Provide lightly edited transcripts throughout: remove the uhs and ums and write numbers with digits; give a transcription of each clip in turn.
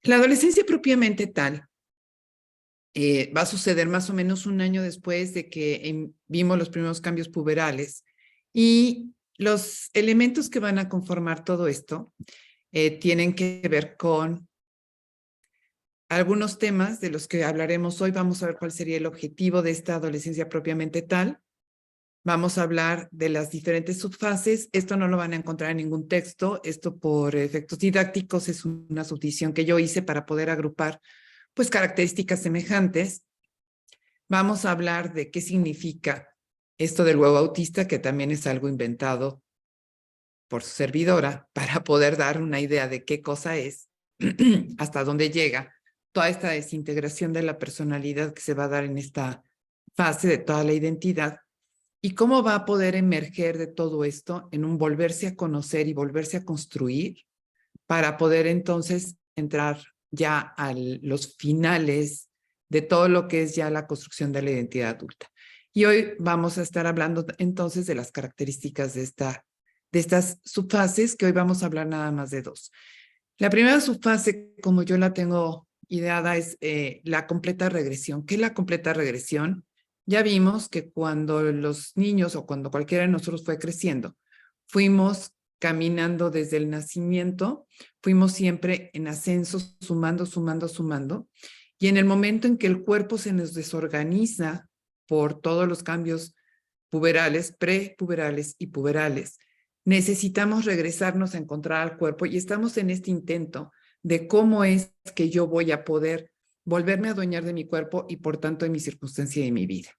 La adolescencia propiamente tal va a suceder más o menos un año después de que vimos los primeros cambios puberales y los elementos que van a conformar todo esto tienen que ver con algunos temas de los que hablaremos hoy. Vamos a ver cuál sería el objetivo de esta adolescencia propiamente tal. Vamos a hablar de las diferentes subfases. Esto no lo van a encontrar en ningún texto. Esto por efectos didácticos es una subdivisión que yo hice para poder agrupar pues características semejantes. Vamos a hablar de qué significa esto del huevo autista, que también es algo inventado por su servidora para poder dar una idea de qué cosa es, hasta dónde llega toda esta desintegración de la personalidad que se va a dar en esta fase de toda la identidad y cómo va a poder emerger de todo esto en un volverse a conocer y volverse a construir para poder entonces entrar ya a los finales de todo lo que es ya la construcción de la identidad adulta. Y hoy vamos a estar hablando entonces de las características de estas subfases, que hoy vamos a hablar nada más de dos. La primera subfase, como yo la tengo ideada, es la completa regresión. ¿Qué es la completa regresión? Ya vimos que cuando los niños o cuando cualquiera de nosotros fue creciendo, fuimos caminando desde el nacimiento, fuimos siempre en ascenso, sumando, sumando, sumando, y en el momento en que el cuerpo se nos desorganiza por todos los cambios puberales, prepuberales y puberales, necesitamos regresarnos a encontrar al cuerpo y estamos en este intento de cómo es que yo voy a poder volverme a adueñar de mi cuerpo y por tanto de mi circunstancia y de mi vida.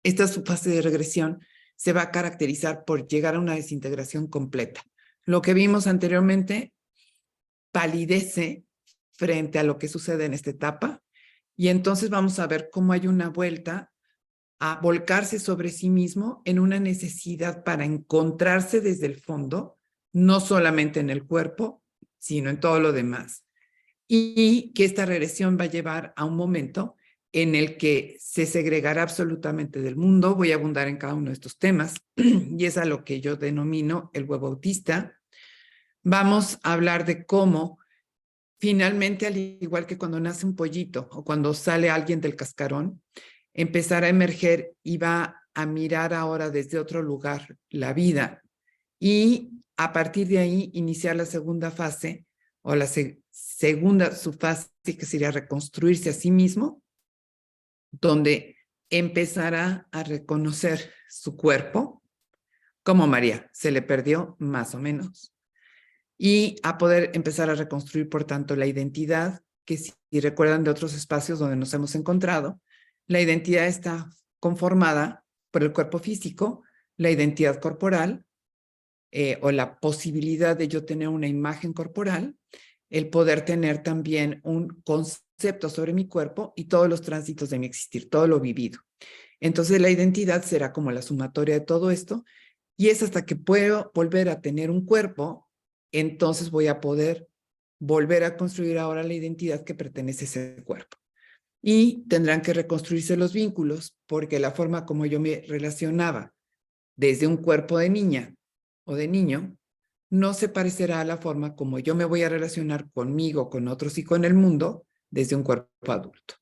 Esta fase de regresión se va a caracterizar por llegar a una desintegración completa. Lo que vimos anteriormente palidece frente a lo que sucede en esta etapa y entonces vamos a ver cómo hay una vuelta a volcarse sobre sí mismo en una necesidad para encontrarse desde el fondo, no solamente en el cuerpo, sino en todo lo demás. Y que esta regresión va a llevar a un momento en el que se segregará absolutamente del mundo. Voy a abundar en cada uno de estos temas y es a lo que yo denomino el huevo autista. Vamos a hablar de cómo finalmente, al igual que cuando nace un pollito o cuando sale alguien del cascarón, empezar a emerger y va a mirar ahora desde otro lugar la vida y a partir de ahí iniciar la segunda fase o la segunda subfase, que sería reconstruirse a sí mismo, donde empezará a reconocer su cuerpo, como María, se le perdió más o menos, y a poder empezar a reconstruir, por tanto, la identidad, que si recuerdan de otros espacios donde nos hemos encontrado, la identidad está conformada por el cuerpo físico, la identidad corporal, o la posibilidad de yo tener una imagen corporal, el poder tener también un concepto sobre mi cuerpo y todos los tránsitos de mi existir, todo lo vivido. Entonces la identidad será como la sumatoria de todo esto y es hasta que puedo volver a tener un cuerpo, entonces voy a poder volver a construir ahora la identidad que pertenece a ese cuerpo. Y tendrán que reconstruirse los vínculos porque la forma como yo me relacionaba desde un cuerpo de niña o de niño no se parecerá a la forma como yo me voy a relacionar conmigo, con otros y con el mundo desde un cuerpo adulto.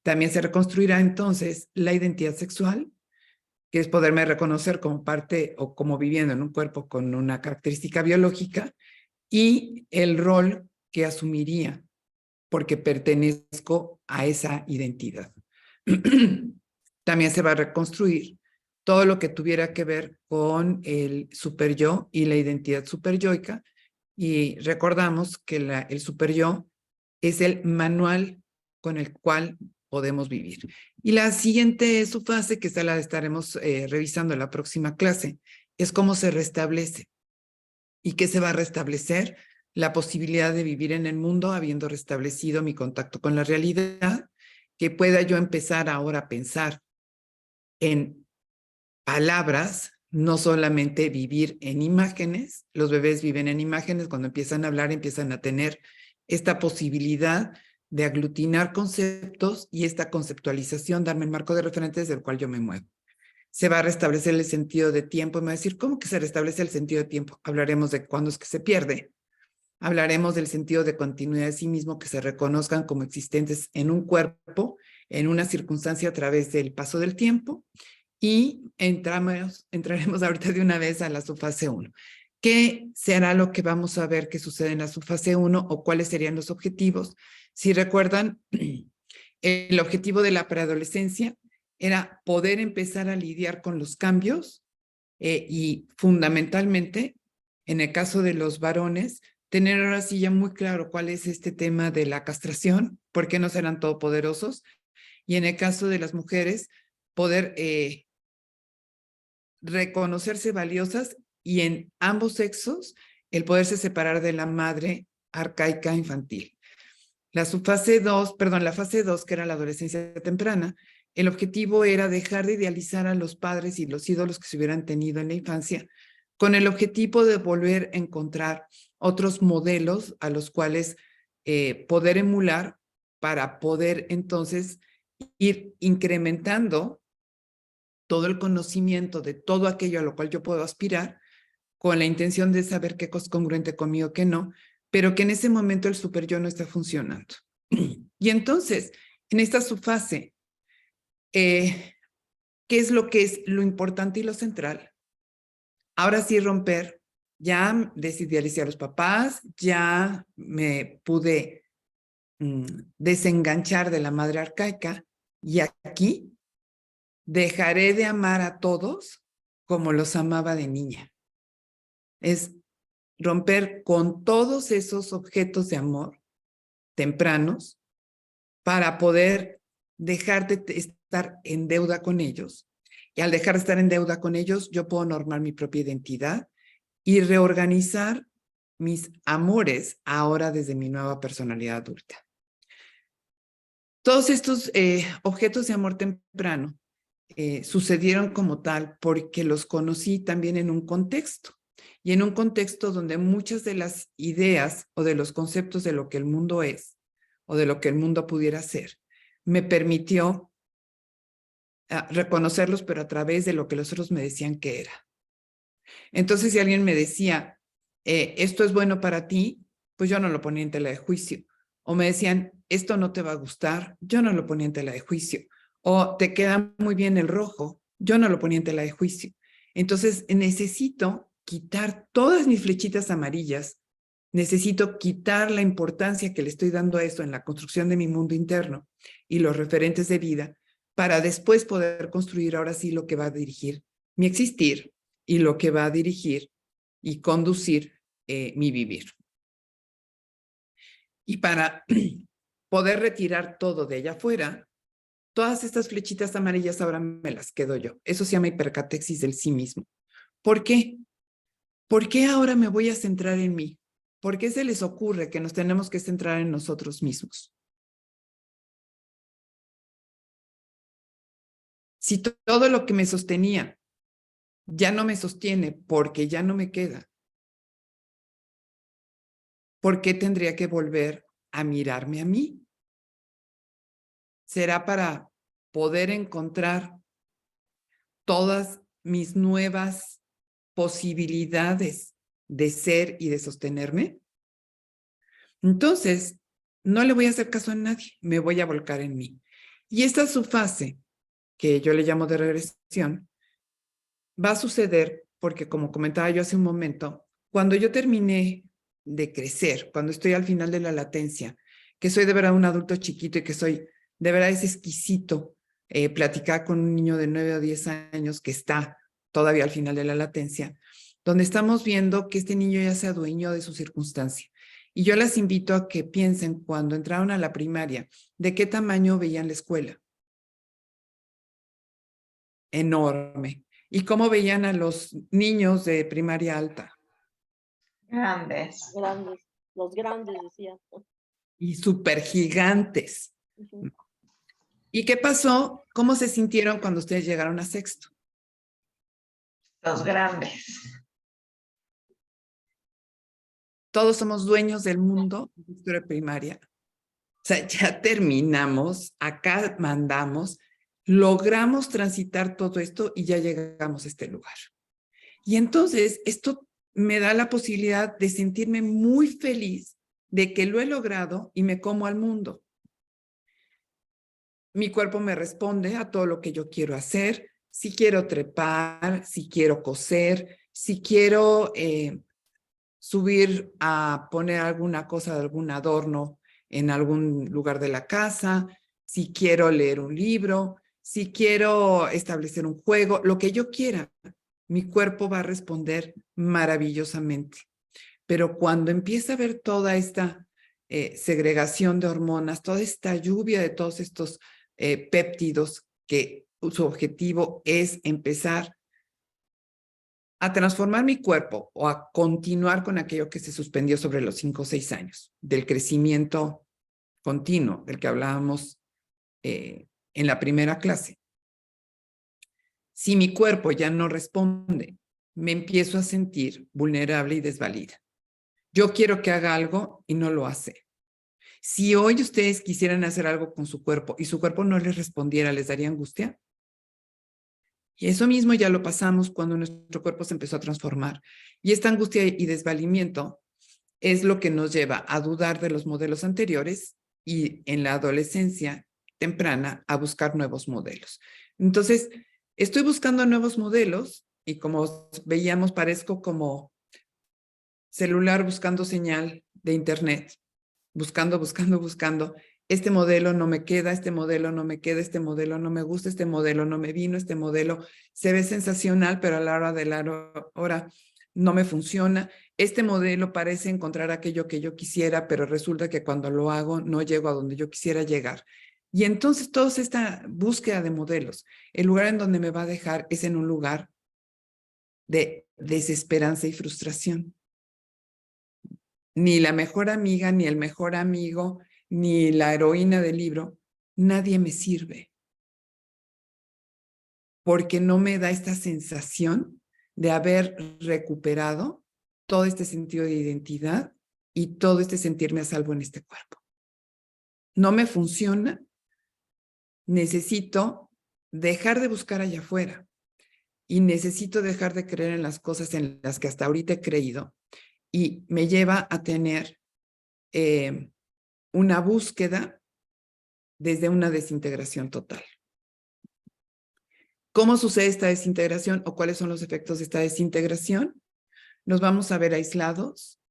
También se reconstruirá entonces la identidad sexual, que es poderme reconocer como parte o como viviendo en un cuerpo con una característica biológica y el rol que asumiría porque pertenezco a esa identidad. También se va a reconstruir todo lo que tuviera que ver con el superyo y la identidad superyoica. Y recordamos que el superyo es el manual con el cual podemos vivir. Y la siguiente subfase, que esta la estaremos revisando en la próxima clase, es cómo se restablece. ¿Y qué se va a restablecer? La posibilidad de vivir en el mundo habiendo restablecido mi contacto con la realidad, que pueda yo empezar ahora a pensar en palabras, no solamente vivir en imágenes. Los bebés viven en imágenes, cuando empiezan a hablar empiezan a tener esta posibilidad de aglutinar conceptos y esta conceptualización, darme el marco de referentes del cual yo me muevo. Se va a restablecer el sentido de tiempo y me va a decir, ¿cómo que se restablece el sentido de tiempo? Hablaremos de cuándo es que se pierde. Hablaremos del sentido de continuidad de sí mismo que se reconozcan como existentes en un cuerpo, en una circunstancia a través del paso del tiempo. Y entraremos ahorita de una vez a la subfase 1. ¿Qué será lo que vamos a ver que sucede en la subfase 1 o cuáles serían los objetivos? Si recuerdan, el objetivo de la preadolescencia era poder empezar a lidiar con los cambios y fundamentalmente, en el caso de los varones, tener ahora sí ya muy claro cuál es este tema de la castración, por qué no serán todopoderosos, y en el caso de las mujeres, poder reconocerse valiosas y en ambos sexos el poderse separar de la madre arcaica infantil. La fase 2, que era la adolescencia temprana, el objetivo era dejar de idealizar a los padres y los ídolos que se hubieran tenido en la infancia, con el objetivo de volver a encontrar otros modelos a los cuales poder emular para poder entonces ir incrementando todo el conocimiento de todo aquello a lo cual yo puedo aspirar, con la intención de saber qué cosa es congruente conmigo, qué no, pero que en ese momento el super yo no está funcionando. Y entonces, en esta subfase, ¿qué es lo que es lo importante y lo central? Ahora sí romper, ya desidealicé a los papás, ya me pude desenganchar de la madre arcaica y aquí dejaré de amar a todos como los amaba de niña. Es romper con todos esos objetos de amor tempranos para poder dejar de estar en deuda con ellos. Y al dejar de estar en deuda con ellos, yo puedo normar mi propia identidad y reorganizar mis amores ahora desde mi nueva personalidad adulta. Todos estos objetos de amor temprano sucedieron como tal porque los conocí también en un contexto. Y en un contexto donde muchas de las ideas o de los conceptos de lo que el mundo es o de lo que el mundo pudiera ser, me permitió reconocerlos, pero a través de lo que los otros me decían que era. Entonces, si alguien me decía, esto es bueno para ti, pues yo no lo ponía en tela de juicio. O me decían, esto no te va a gustar, yo no lo ponía en tela de juicio. O te queda muy bien el rojo, yo no lo ponía en tela de juicio. Entonces, necesito quitar todas mis flechitas amarillas, necesito quitar la importancia que le estoy dando a esto en la construcción de mi mundo interno y los referentes de vida para después poder construir ahora sí lo que va a dirigir mi existir y lo que va a dirigir y conducir mi vivir. Y para poder retirar todo de allá afuera, todas estas flechitas amarillas ahora me las quedo yo. Eso se llama hipercatexis del sí mismo. ¿Por qué? ¿Por qué ahora me voy a centrar en mí? ¿Por qué se les ocurre que nos tenemos que centrar en nosotros mismos? Si todo lo que me sostenía ya no me sostiene porque ya no me queda, ¿por qué tendría que volver a mirarme a mí? ¿Será para poder encontrar todas mis nuevas posibilidades de ser y de sostenerme? Entonces, no le voy a hacer caso a nadie, me voy a volcar en mí. Y esta es su fase, que yo le llamo de regresión, va a suceder porque, como comentaba yo hace un momento, cuando yo terminé de crecer, cuando estoy al final de la latencia, que soy de verdad un adulto chiquito y que soy de verdad es exquisito platicar con un niño de 9 o 10 años que está todavía al final de la latencia, donde estamos viendo que este niño ya se adueñó de su circunstancia. Y yo las invito a que piensen cuando entraron a la primaria, ¿de qué tamaño veían la escuela? Enorme. ¿Y cómo veían a los niños de primaria alta? Grandes. Grandes, los grandes, decía. Y súper gigantes. Ujú. ¿Y qué pasó? ¿Cómo se sintieron cuando ustedes llegaron a sexto? Los grandes. Todos somos dueños del mundo de historia primaria. O sea, ya terminamos, acá mandamos, logramos transitar todo esto y ya llegamos a este lugar. Y entonces esto me da la posibilidad de sentirme muy feliz de que lo he logrado y me como al mundo. Mi cuerpo me responde a todo lo que yo quiero hacer. Si quiero trepar, si quiero coser, si quiero subir a poner alguna cosa de algún adorno en algún lugar de la casa, si quiero leer un libro, si quiero establecer un juego, lo que yo quiera, mi cuerpo va a responder maravillosamente. Pero cuando empieza a ver toda esta segregación de hormonas, toda esta lluvia de todos estos péptidos que su objetivo es empezar a transformar mi cuerpo o a continuar con aquello que se suspendió sobre los 5 o 6 años del crecimiento continuo del que hablábamos en la primera clase. Si mi cuerpo ya no responde, me empiezo a sentir vulnerable y desvalida. Yo quiero que haga algo y no lo hace. Si hoy ustedes quisieran hacer algo con su cuerpo y su cuerpo no les respondiera, ¿les daría angustia? Y eso mismo ya lo pasamos cuando nuestro cuerpo se empezó a transformar. Y esta angustia y desvalimiento es lo que nos lleva a dudar de los modelos anteriores y en la adolescencia temprana a buscar nuevos modelos. Entonces, estoy buscando nuevos modelos y como veíamos, parezco como celular buscando señal de internet, buscando. Este modelo no me queda, este modelo no me queda, este modelo no me gusta, este modelo no me vino, este modelo se ve sensacional, pero a la hora de la hora no me funciona. Este modelo parece encontrar aquello que yo quisiera, pero resulta que cuando lo hago no llego a donde yo quisiera llegar. Y entonces toda esta búsqueda de modelos, el lugar en donde me va a dejar es en un lugar de desesperanza y frustración. Ni la mejor amiga, ni el mejor amigo, ni la heroína del libro, nadie me sirve. Porque no me da esta sensación de haber recuperado todo este sentido de identidad y todo este sentirme a salvo en este cuerpo. No me funciona. Necesito dejar de buscar allá afuera y necesito dejar de creer en las cosas en las que hasta ahorita he creído y me lleva a tener una búsqueda desde una desintegración total. ¿Cómo sucede esta desintegración o cuáles son los efectos de esta desintegración? Nos vamos a ver aislados,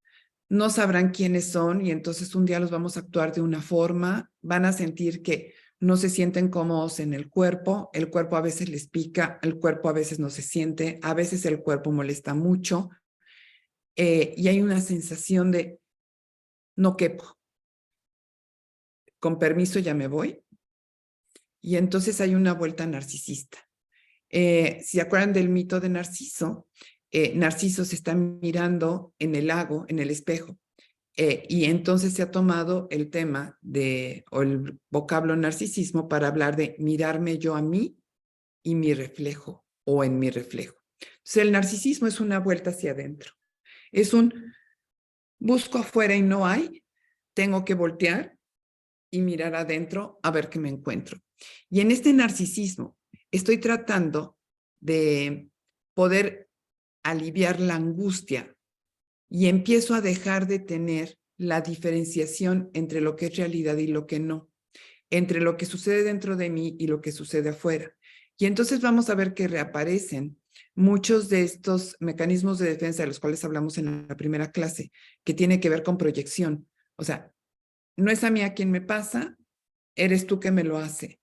no sabrán quiénes son y entonces un día los vamos a actuar de una forma, van a sentir que no se sienten cómodos en el cuerpo a veces les pica, el cuerpo a veces no se siente, a veces el cuerpo molesta mucho y hay una sensación de no quepo. Con permiso ya me voy. Y entonces hay una vuelta narcisista. Si se acuerdan del mito de Narciso, Narciso se está mirando en el lago, en el espejo, y entonces se ha tomado el tema o el vocablo narcisismo para hablar de mirarme yo a mí y mi reflejo, o en mi reflejo. Entonces el narcisismo es una vuelta hacia adentro. Es un busco afuera y no hay, tengo que voltear y mirar adentro a ver qué me encuentro. Y en este narcisismo estoy tratando de poder aliviar la angustia y empiezo a dejar de tener la diferenciación entre lo que es realidad y lo que no, entre lo que sucede dentro de mí y lo que sucede afuera. Y entonces vamos a ver que reaparecen muchos de estos mecanismos de defensa de los cuales hablamos en la primera clase, que tiene que ver con proyección. O sea, no es a mí a quien me pasa, eres tú que me lo hace.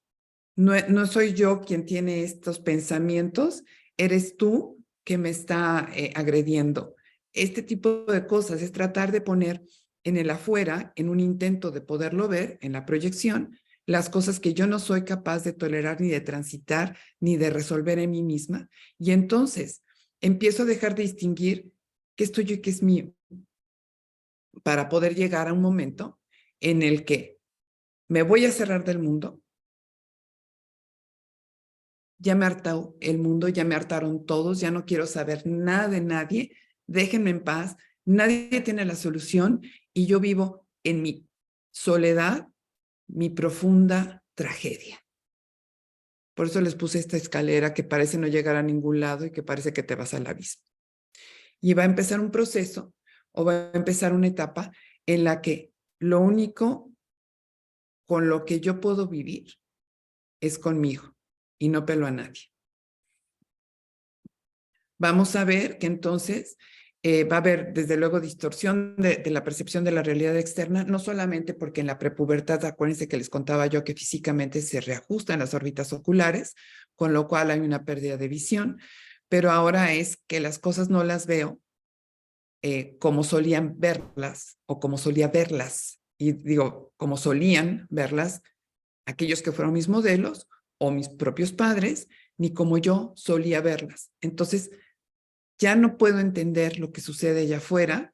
No soy yo quien tiene estos pensamientos, eres tú que me está agrediendo. Este tipo de cosas es tratar de poner en el afuera, en un intento de poderlo ver, en la proyección, las cosas que yo no soy capaz de tolerar ni de transitar ni de resolver en mí misma. Y entonces empiezo a dejar de distinguir qué es tuyo y qué es mío para poder llegar a un momento en el que me voy a cerrar del mundo. Ya me hartó el mundo, ya me hartaron todos, ya no quiero saber nada de nadie, déjenme en paz, nadie tiene la solución y yo vivo en mi soledad, mi profunda tragedia. Por eso les puse esta escalera que parece no llegar a ningún lado y que parece que te vas al abismo. Y va a empezar un proceso o va a empezar una etapa en la que lo único con lo que yo puedo vivir es conmigo y no pelo a nadie. Vamos a ver que entonces va a haber, desde luego, distorsión de la percepción de la realidad externa, no solamente porque en la prepubertad, acuérdense que les contaba yo que físicamente se reajustan las órbitas oculares, con lo cual hay una pérdida de visión, pero ahora es que las cosas no las veo como solían verlas o como solía verlas, y digo, como solían verlas aquellos que fueron mis modelos o mis propios padres, ni como yo solía verlas. Entonces, ya no puedo entender lo que sucede allá afuera,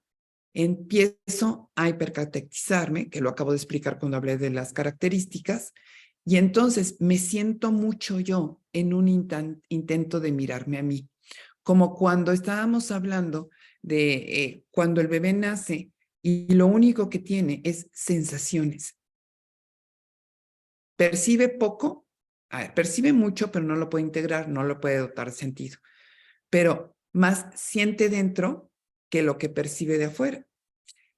empiezo a hipercatequizarme, que lo acabo de explicar cuando hablé de las características, y entonces me siento mucho yo en un intento de mirarme a mí, como cuando estábamos hablando de cuando el bebé nace y lo único que tiene es sensaciones. Percibe poco, percibe mucho, pero no lo puede integrar, no lo puede dotar de sentido. Pero más siente dentro que lo que percibe de afuera.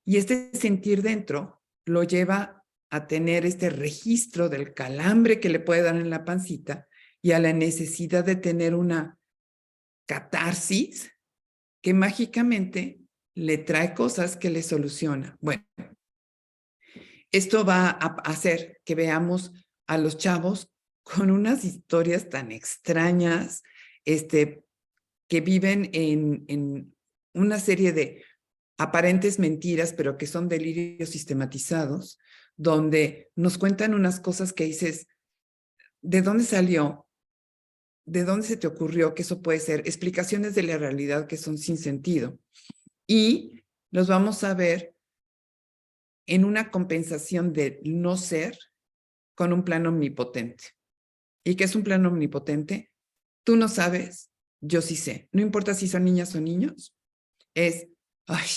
Y este sentir dentro lo lleva a tener este registro del calambre que le puede dar en la pancita y a la necesidad de tener una catarsis que mágicamente le trae cosas que le soluciona. Bueno, esto va a hacer que veamos a los chavos con unas historias tan extrañas, que viven en una serie de aparentes mentiras, pero que son delirios sistematizados, donde nos cuentan unas cosas que dices, ¿de dónde salió? ¿De dónde se te ocurrió que eso puede ser? Explicaciones de la realidad que son sin sentido. Y los vamos a ver en una compensación de no ser con un plano omnipotente. ¿Y qué es un plano omnipotente? Tú no sabes, yo sí sé. No importa si son niñas o niños, es, ay.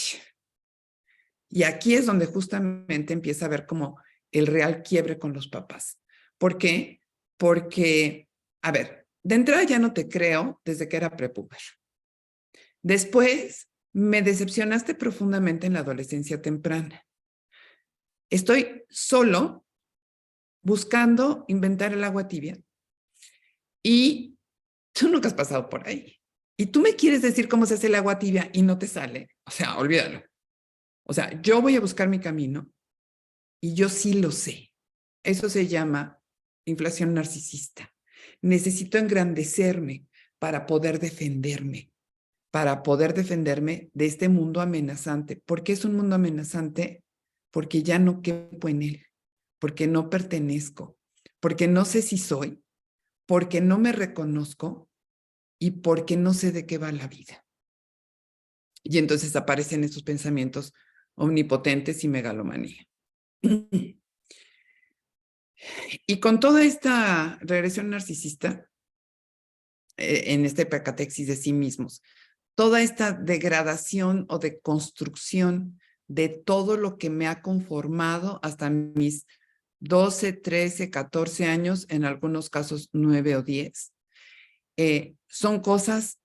Y aquí es donde justamente empieza a ver como el real quiebre con los papás. ¿Por qué? Porque, a ver, de entrada ya no te creo desde que era prepuber. Después, me decepcionaste profundamente en la adolescencia temprana. Estoy solo buscando inventar el agua tibia y tú nunca has pasado por ahí. Y tú me quieres decir cómo se hace el agua tibia y no te sale. O sea, olvídalo. O sea, yo voy a buscar mi camino y yo sí lo sé. Eso se llama inflación narcisista. Necesito engrandecerme para poder defenderme de este mundo amenazante. ¿Por qué es un mundo amenazante? Porque ya no quepo en él, porque no pertenezco, porque no sé si soy, porque no me reconozco y porque no sé de qué va la vida. Y entonces aparecen estos pensamientos omnipotentes y megalomanía. Y con toda esta regresión narcisista, en esta hipocatexis de sí mismos, toda esta degradación o deconstrucción de todo lo que me ha conformado hasta mis 12, 13, 14 años, en algunos casos 9 o 10, son cosas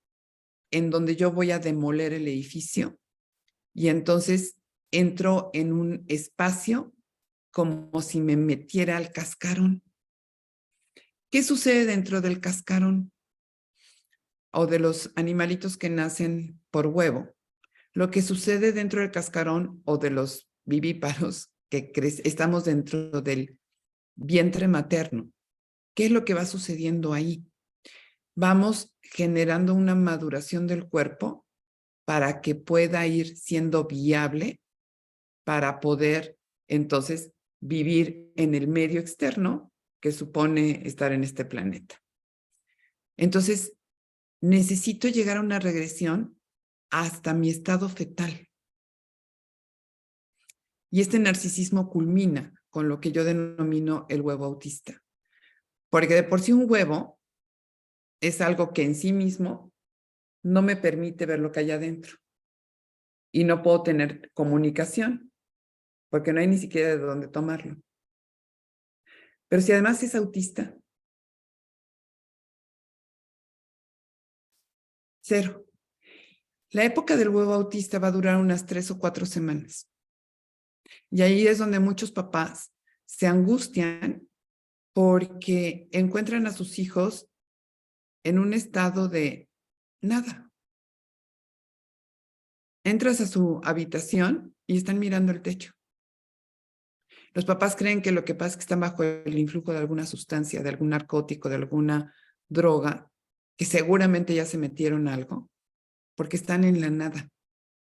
en donde yo voy a demoler el edificio y entonces entro en un espacio como si me metiera al cascarón. ¿Qué sucede dentro del cascarón o de los animalitos que nacen por huevo? Lo que sucede dentro del cascarón o de los vivíparos que estamos dentro del vientre materno. ¿Qué es lo que va sucediendo ahí? Vamos generando una maduración del cuerpo para que pueda ir siendo viable para poder entonces vivir en el medio externo que supone estar en este planeta. Entonces, necesito llegar a una regresión hasta mi estado fetal. Y este narcisismo culmina con lo que yo denomino el huevo autista. Porque de por sí un huevo es algo que en sí mismo no me permite ver lo que hay adentro. Y no puedo tener comunicación, porque no hay ni siquiera de dónde tomarlo. Pero si además es autista, cero. La época del huevo autista va a durar unas 3 o 4 semanas. Y ahí es donde muchos papás se angustian porque encuentran a sus hijos en un estado de nada. Entras a su habitación y están mirando el techo. Los papás creen que lo que pasa es que están bajo el influjo de alguna sustancia, de algún narcótico, de alguna droga, que seguramente ya se metieron algo, porque están en la nada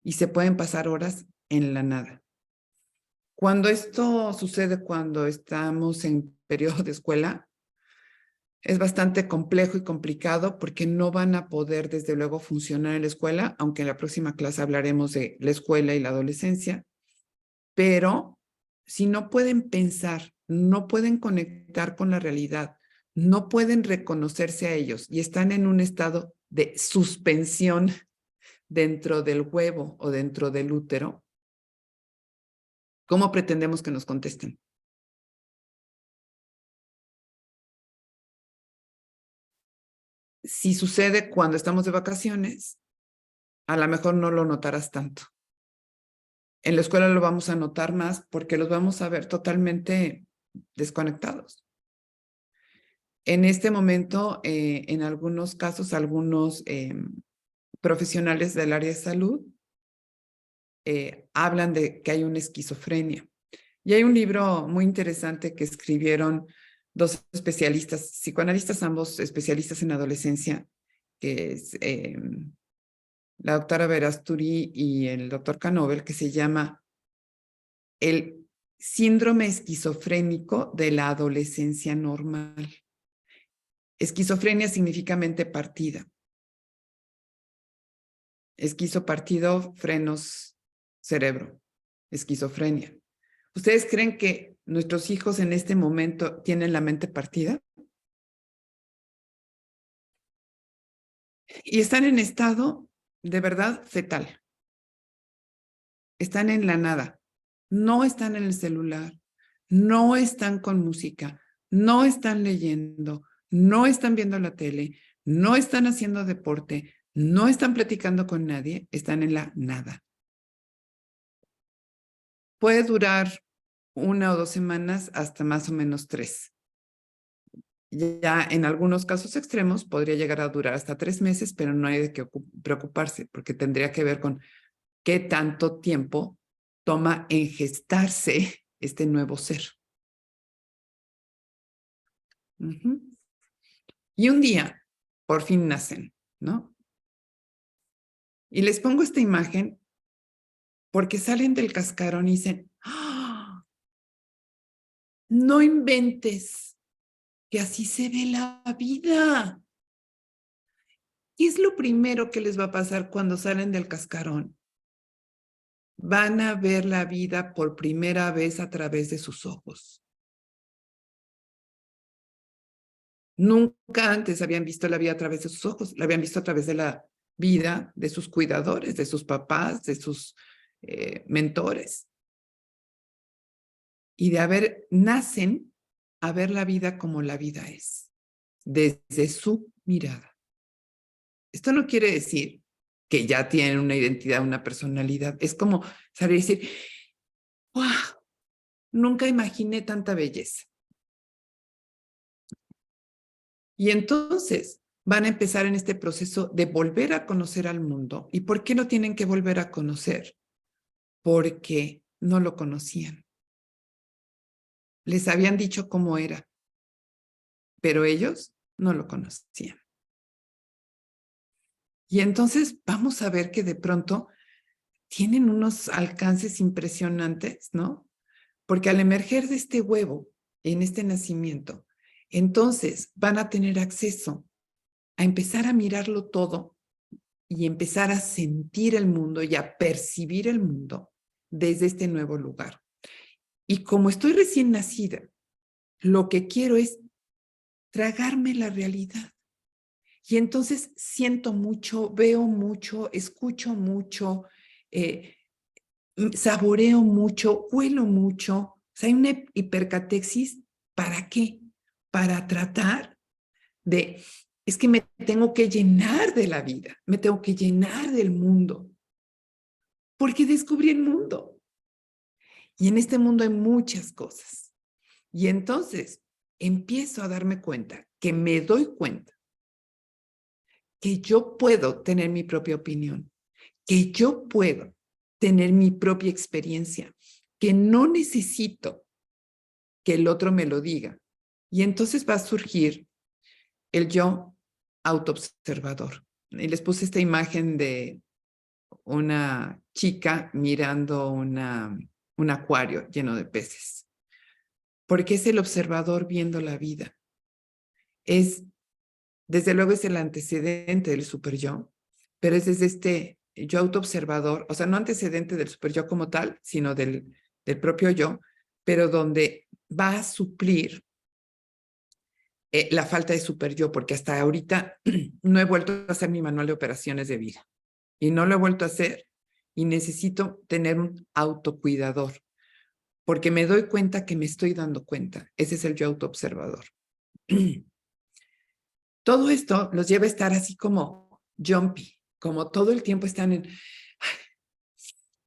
y se pueden pasar horas en la nada. Cuando esto sucede cuando estamos en periodo de escuela, es bastante complejo y complicado porque no van a poder, desde luego, funcionar en la escuela, aunque en la próxima clase hablaremos de la escuela y la adolescencia, pero si no pueden pensar, no pueden conectar con la realidad, no pueden reconocerse a ellos y están en un estado de suspensión dentro del huevo o dentro del útero, ¿cómo pretendemos que nos contesten? Si sucede cuando estamos de vacaciones, a lo mejor no lo notarás tanto. En la escuela lo vamos a notar más porque los vamos a ver totalmente desconectados. En este momento, en algunos casos, algunos profesionales del área de salud hablan de que hay una esquizofrenia. Y hay un libro muy interesante que escribieron dos especialistas, psicoanalistas, ambos especialistas en adolescencia, que es la doctora Verasturi y el doctor Canovell, que se llama El síndrome esquizofrénico de la adolescencia normal. Esquizofrenia significa mente partida. Esquizo partido, frenos, cerebro. Esquizofrenia. ¿Ustedes creen que nuestros hijos en este momento tienen la mente partida? Y están en estado de verdad fetal. Están en la nada. No están en el celular. No están con música. No están leyendo. No están viendo la tele. No están haciendo deporte. No están platicando con nadie. Están en la nada. Puede durar 1 o 2 semanas hasta más o menos 3. Ya en algunos casos extremos podría llegar a durar hasta 3 meses, pero no hay de qué preocuparse, porque tendría que ver con qué tanto tiempo toma en gestarse este nuevo ser. Y un día, por fin nacen, ¿no? Y les pongo esta imagen porque salen del cascarón y dicen, ¡ah! No inventes que así se ve la vida. ¿Qué es lo primero que les va a pasar cuando salen del cascarón? Van a ver la vida por primera vez a través de sus ojos. Nunca antes habían visto la vida a través de sus ojos, la habían visto a través de la vida de sus cuidadores, de sus papás, de sus mentores. Y nacen a ver la vida como la vida es, desde su mirada. Esto no quiere decir que ya tienen una identidad, una personalidad. Es como saber decir, ¡wow! Nunca imaginé tanta belleza. Y entonces van a empezar en este proceso de volver a conocer al mundo. ¿Y por qué no tienen que volver a conocer? Porque no lo conocían. Les habían dicho cómo era, pero ellos no lo conocían. Y entonces vamos a ver que de pronto tienen unos alcances impresionantes, ¿no? Porque al emerger de este huevo, en este nacimiento, entonces van a tener acceso a empezar a mirarlo todo y empezar a sentir el mundo y a percibir el mundo desde este nuevo lugar. Y como estoy recién nacida, lo que quiero es tragarme la realidad. Y entonces siento mucho, veo mucho, escucho mucho, saboreo mucho, huelo mucho. O sea, hay una hipercatexis. ¿Para qué? Para tratar de es que me tengo que llenar de la vida, me tengo que llenar del mundo, porque descubrí el mundo. Y en este mundo hay muchas cosas. Y entonces empiezo a darme cuenta, que me doy cuenta, que yo puedo tener mi propia opinión, que yo puedo tener mi propia experiencia, que no necesito que el otro me lo diga. Y entonces va a surgir el yo autoobservador. Y les puse esta imagen de una chica mirando un acuario lleno de peces, porque es el observador viendo la vida. Desde luego es el antecedente del superyo, pero es desde este yo autoobservador, o sea, no antecedente del superyo como tal, sino del propio yo, pero donde va a suplir la falta de superyo, porque hasta ahorita no he vuelto a hacer mi manual de operaciones de vida y no lo he vuelto a hacer y necesito tener un autocuidador, porque me doy cuenta que me estoy dando cuenta. Ese es el yo autoobservador. Todo esto los lleva a estar así como jumpy, como todo el tiempo están en,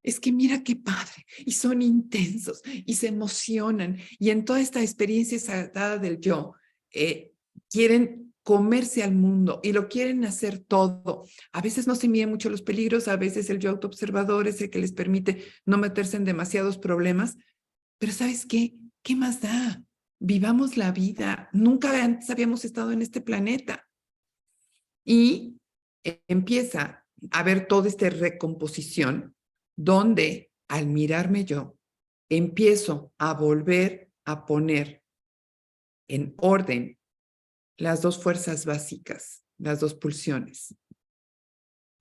es que mira qué padre, y son intensos, y se emocionan, y en toda esta experiencia sagrada del yo, quieren comerse al mundo y lo quieren hacer todo. A veces no se miden mucho los peligros, a veces el yo autoobservador es el que les permite no meterse en demasiados problemas, pero ¿sabes qué? ¿Qué más da? Vivamos la vida. Nunca antes habíamos estado en este planeta. Y empieza a haber toda esta recomposición donde al mirarme yo, empiezo a volver a poner en orden las dos fuerzas básicas, las dos pulsiones.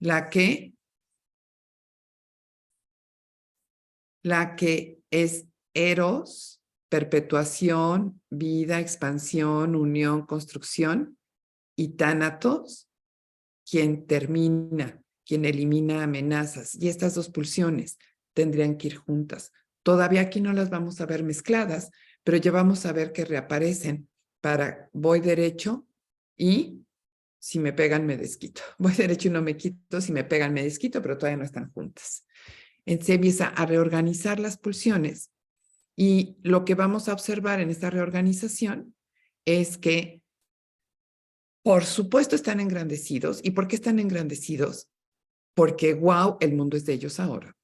La que es eros, perpetuación, vida, expansión, unión, construcción, y tánatos, quien termina, quien elimina amenazas. Y estas dos pulsiones tendrían que ir juntas. Todavía aquí no las vamos a ver mezcladas, pero ya vamos a ver que reaparecen para voy derecho y si me pegan me desquito. Voy derecho y no me quito, si me pegan me desquito, pero todavía no están juntas. Se empieza a reorganizar las pulsiones y lo que vamos a observar en esta reorganización es que por supuesto están engrandecidos. ¿Y por qué están engrandecidos? Porque, wow, el mundo es de ellos ahora.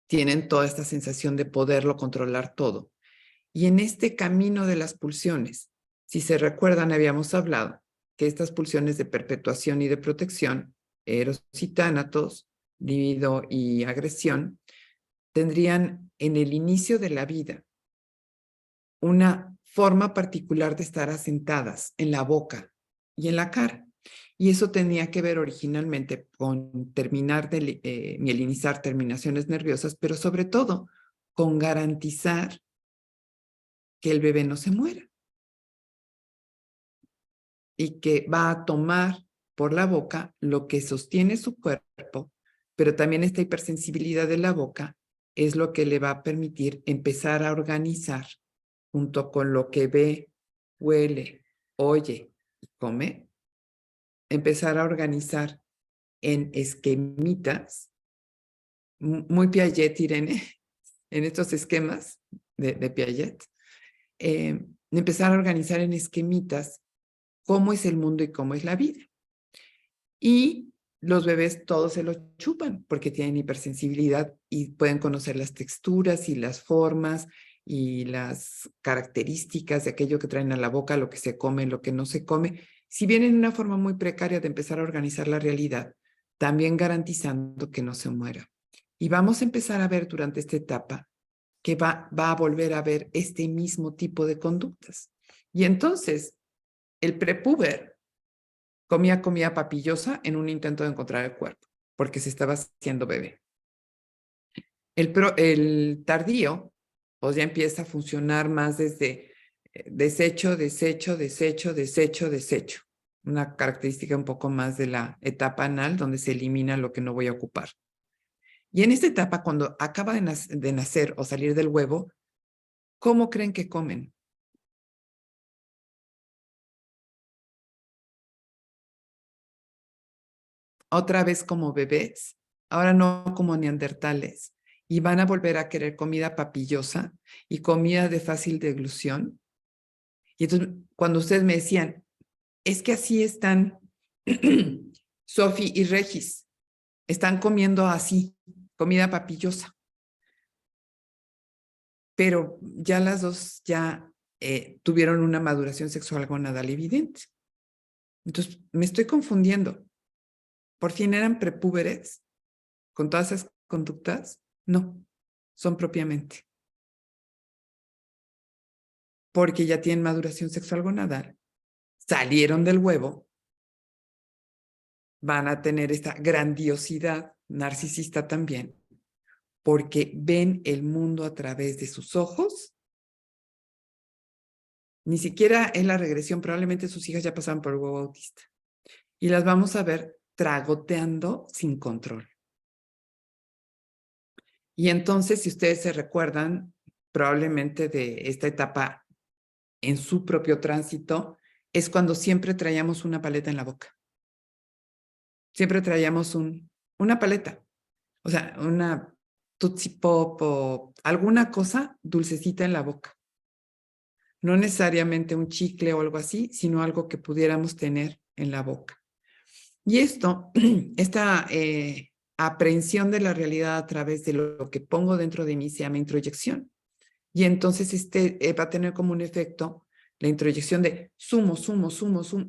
Tienen toda esta sensación de poderlo controlar todo. Y en este camino de las pulsiones, si se recuerdan, habíamos hablado que estas pulsiones de perpetuación y de protección, eros y tánatos, libido y agresión, tendrían en el inicio de la vida una forma particular de estar asentadas en la boca y en la cara. Y eso tenía que ver originalmente con terminar de mielinizar terminaciones nerviosas, pero sobre todo con garantizar que el bebé no se muera y que va a tomar por la boca lo que sostiene su cuerpo, pero también esta hipersensibilidad de la boca es lo que le va a permitir empezar a organizar junto con lo que ve, huele, oye y come, empezar a organizar en esquemitas, muy Piaget, Irene, en estos esquemas de Piaget, empezar a organizar en esquemitas cómo es el mundo y cómo es la vida. Y los bebés todos se lo chupan porque tienen hipersensibilidad y pueden conocer las texturas y las formas y las características de aquello que traen a la boca, lo que se come, lo que no se come, si bien en una forma muy precaria de empezar a organizar la realidad, también garantizando que no se muera. Y vamos a empezar a ver durante esta etapa que va a volver a ver este mismo tipo de conductas. Y entonces, el prepúber comía comida papillosa en un intento de encontrar el cuerpo, porque se estaba haciendo bebé. El tardío, pues ya empieza a funcionar más desde desecho, desecho, desecho, desecho, desecho. Una característica un poco más de la etapa anal, donde se elimina lo que no voy a ocupar. Y en esta etapa, cuando acaba de nacer o salir del huevo, ¿cómo creen que comen? otra vez como bebés, ahora no como neandertales, y van a volver a querer comida papillosa y comida de fácil deglución. Y entonces, cuando ustedes me decían, es que así están Sofi y Regis, están comiendo así, comida papillosa. Pero ya las dos ya tuvieron una maduración sexual gonadal evidente. Entonces, me estoy confundiendo. ¿Por fin eran prepúberes con todas esas conductas? No, son propiamente. Porque ya tienen maduración sexual gonadal, salieron del huevo, van a tener esta grandiosidad narcisista también, porque ven el mundo a través de sus ojos. Ni siquiera en la regresión, probablemente sus hijas ya pasaron por el huevo autista. Y las vamos a ver tragoteando sin control. Y entonces, si ustedes se recuerdan probablemente de esta etapa en su propio tránsito, es cuando siempre traíamos una paleta en la boca. Siempre traíamos una paleta, o sea, una Tootsie Pop o alguna cosa dulcecita en la boca. No necesariamente un chicle o algo así, sino algo que pudiéramos tener en la boca. Y esta aprehensión de la realidad a través de lo que pongo dentro de mí se llama introyección. Y entonces va a tener como un efecto la introyección de sumo.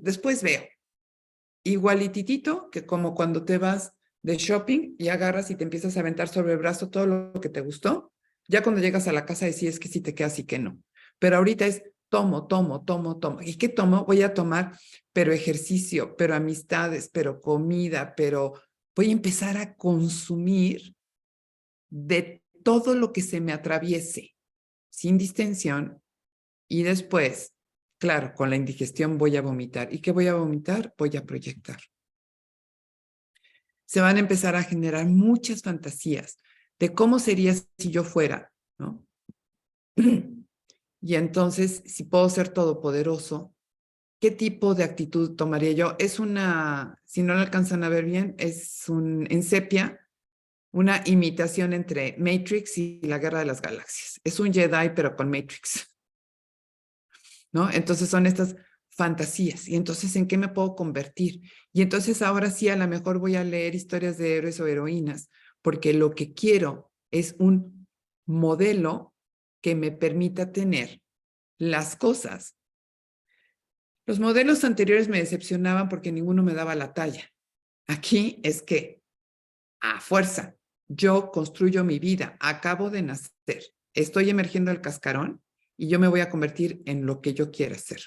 Después veo. Igualititito que como cuando te vas de shopping y agarras y te empiezas a aventar sobre el brazo todo lo que te gustó. Ya cuando llegas a la casa decides que sí te quedas y que no. Pero ahorita es tomo. ¿Y qué tomo? Voy a tomar, pero ejercicio, pero amistades, pero comida, pero voy a empezar a consumir de todo lo que se me atraviese, sin distensión, y después, claro, con la indigestión voy a vomitar. ¿Y qué voy a vomitar? Voy a proyectar. Se van a empezar a generar muchas fantasías de cómo sería si yo fuera, ¿no? Y entonces, si puedo ser todopoderoso, ¿qué tipo de actitud tomaría yo? Es si no lo alcanzan a ver bien, en sepia, una imitación entre Matrix y la Guerra de las Galaxias. Es un Jedi, pero con Matrix, ¿no? Entonces son estas fantasías. Y entonces, ¿en qué me puedo convertir? Y entonces ahora sí, a lo mejor voy a leer historias de héroes o heroínas, porque lo que quiero es un modelo que me permita tener las cosas. Los modelos anteriores me decepcionaban porque ninguno me daba la talla. Aquí es que, a fuerza, yo construyo mi vida, acabo de nacer, estoy emergiendo del cascarón y yo me voy a convertir en lo que yo quiera ser.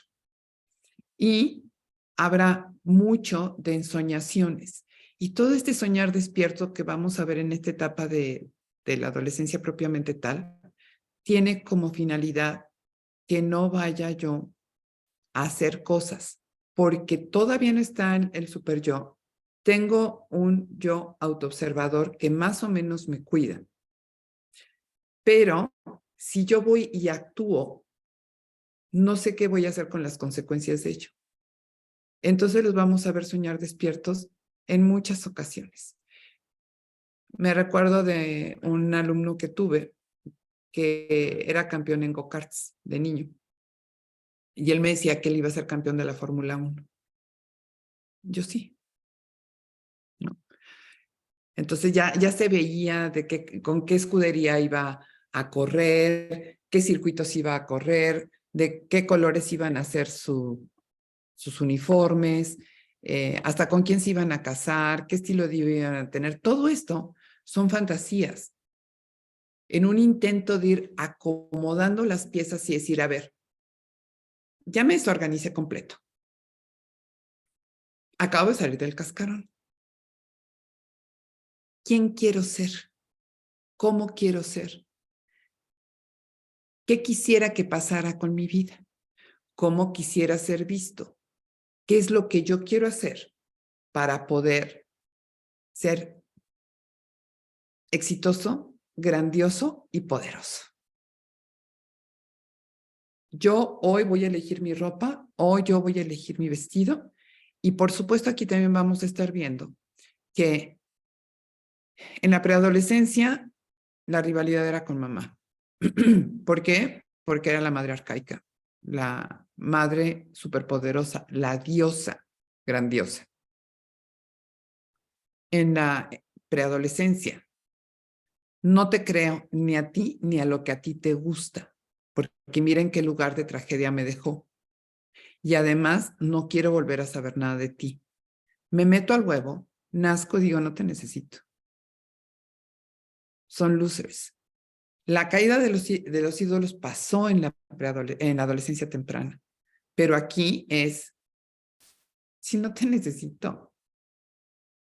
Y habrá mucho de ensoñaciones. Y todo este soñar despierto que vamos a ver en esta etapa de la adolescencia propiamente tal, tiene como finalidad que no vaya yo a hacer cosas, porque todavía no está en el super yo. Tengo un yo autoobservador que más o menos me cuida. Pero si yo voy y actúo, no sé qué voy a hacer con las consecuencias de ello. Entonces los vamos a ver soñar despiertos en muchas ocasiones. Me recuerdo de un alumno que tuve que era campeón en go-karts de niño. Y él me decía que él iba a ser campeón de la Fórmula 1. Yo sí. ¿No? Entonces ya se veía con qué escudería iba a correr, qué circuitos iba a correr, de qué colores iban a ser sus uniformes, hasta con quién se iban a casar, qué estilo de vida iban a tener. Todo esto son fantasías en un intento de ir acomodando las piezas y decir, a ver, ya me desorganicé completo. Acabo de salir del cascarón. ¿Quién quiero ser? ¿Cómo quiero ser? ¿Qué quisiera que pasara con mi vida? ¿Cómo quisiera ser visto? ¿Qué es lo que yo quiero hacer para poder ser exitoso, grandioso y poderoso? Yo hoy voy a elegir mi ropa, hoy yo voy a elegir mi vestido y por supuesto aquí también vamos a estar viendo que en la preadolescencia la rivalidad era con mamá. ¿Por qué? Porque era la madre arcaica, la madre superpoderosa, la diosa grandiosa. En la preadolescencia, no te creo ni a ti ni a lo que a ti te gusta, porque miren qué lugar de tragedia me dejó. Y además, no quiero volver a saber nada de ti. Me meto al huevo, nazco y digo, no te necesito. Son losers. La caída de los ídolos pasó en la adolescencia temprana, pero aquí es, si no te necesito.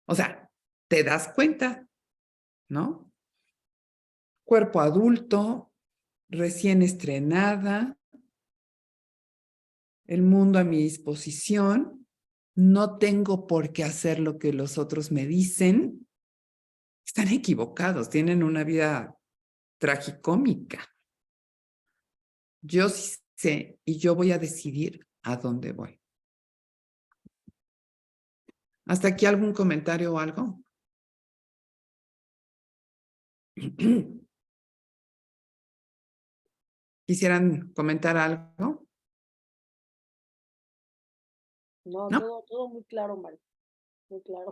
O sea, te das cuenta, ¿no? Cuerpo adulto, recién estrenada, el mundo a mi disposición, no tengo por qué hacer lo que los otros me dicen. Están equivocados, tienen una vida tragicómica. Yo sí sé y yo voy a decidir a dónde voy. ¿Hasta aquí algún comentario o algo? ¿Quisieran comentar algo? No, ¿No? todo muy claro, Mari. Muy claro.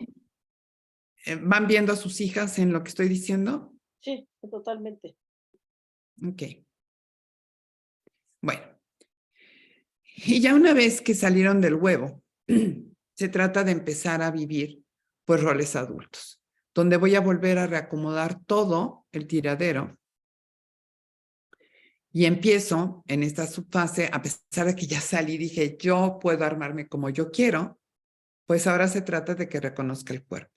¿Van viendo a sus hijas en lo que estoy diciendo? Sí, totalmente. Ok. Bueno. Y ya una vez que salieron del huevo, se trata de empezar a vivir pues roles adultos, donde voy a volver a reacomodar todo el tiradero y empiezo en esta subfase, a pesar de que ya salí, dije, yo puedo armarme como yo quiero, pues ahora se trata de que reconozca el cuerpo.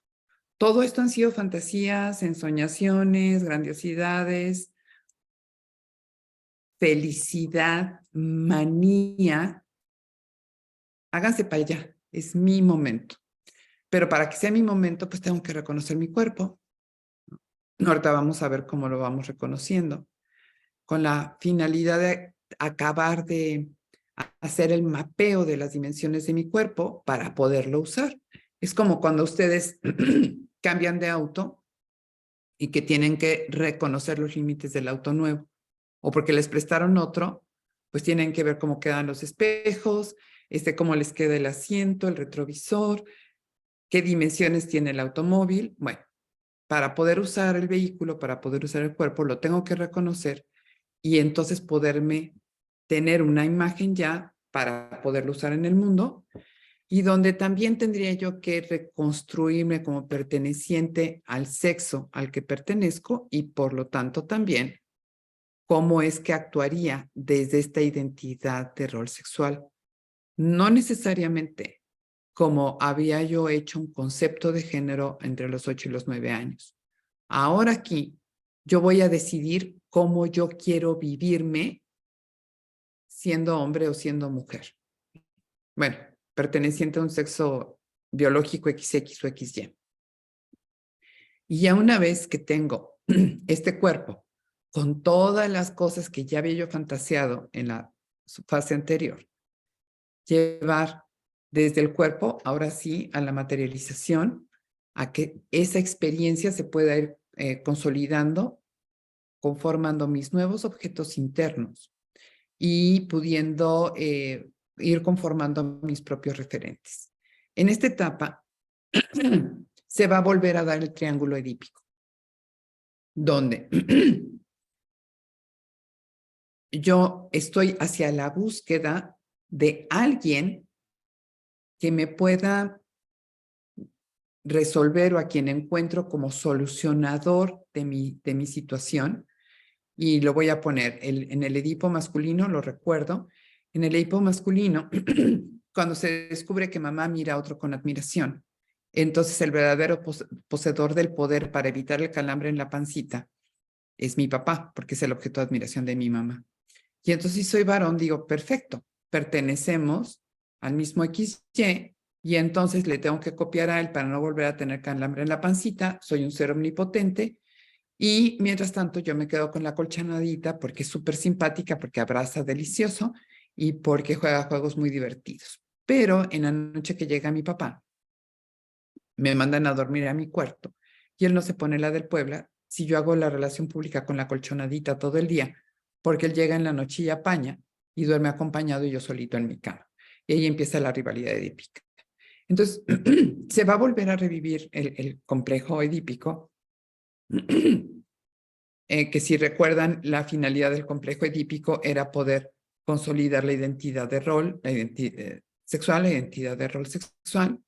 Todo esto han sido fantasías, ensoñaciones, grandiosidades, felicidad, manía. Háganse para allá, es mi momento. Pero para que sea mi momento, pues tengo que reconocer mi cuerpo. Ahorita vamos a ver cómo lo vamos reconociendo, con la finalidad de acabar de hacer el mapeo de las dimensiones de mi cuerpo para poderlo usar. Es como cuando ustedes cambian de auto y que tienen que reconocer los límites del auto nuevo, o porque les prestaron otro, pues tienen que ver cómo quedan los espejos, cómo les queda el asiento, el retrovisor, qué dimensiones tiene el automóvil. Bueno, para poder usar el vehículo, para poder usar el cuerpo, lo tengo que reconocer y entonces poderme tener una imagen ya para poderlo usar en el mundo, y donde también tendría yo que reconstruirme como perteneciente al sexo al que pertenezco y por lo tanto también cómo es que actuaría desde esta identidad de rol sexual. No necesariamente como había yo hecho un concepto de género entre los 8 y los 9 años. Ahora aquí yo voy a decidir cómo yo quiero vivirme siendo hombre o siendo mujer. Bueno, perteneciente a un sexo biológico XX o XY. Y ya una vez que tengo este cuerpo con todas las cosas que ya había yo fantaseado en la fase anterior, llevar desde el cuerpo, ahora sí, a la materialización, a que esa experiencia se pueda ir consolidando, conformando mis nuevos objetos internos y pudiendo ir conformando mis propios referentes. En esta etapa se va a volver a dar el triángulo edípico, donde yo estoy hacia la búsqueda de alguien que me pueda resolver o a quien encuentro como solucionador de mi situación. Y lo voy a poner en el Edipo masculino, lo recuerdo, en el Edipo masculino, cuando se descubre que mamá mira a otro con admiración, entonces el verdadero poseedor del poder para evitar el calambre en la pancita es mi papá, porque es el objeto de admiración de mi mamá. Y entonces si soy varón, digo, perfecto, pertenecemos al mismo XY, y entonces le tengo que copiar a él para no volver a tener calambre en la pancita, soy un ser omnipotente, y mientras tanto yo me quedo con la colchonadita porque es súper simpática, porque abraza delicioso y porque juega juegos muy divertidos. Pero en la noche que llega mi papá, me mandan a dormir a mi cuarto y él no se pone la del Puebla si yo hago la relación pública con la colchonadita todo el día, porque él llega en la noche y apaña y duerme acompañado y yo solito en mi cama. Y ahí empieza la rivalidad edípica. Entonces, se va a volver a revivir el complejo edípico, que si recuerdan, la finalidad del complejo edípico era poder consolidar la identidad de rol, la identidad sexual, la identidad de rol sexual,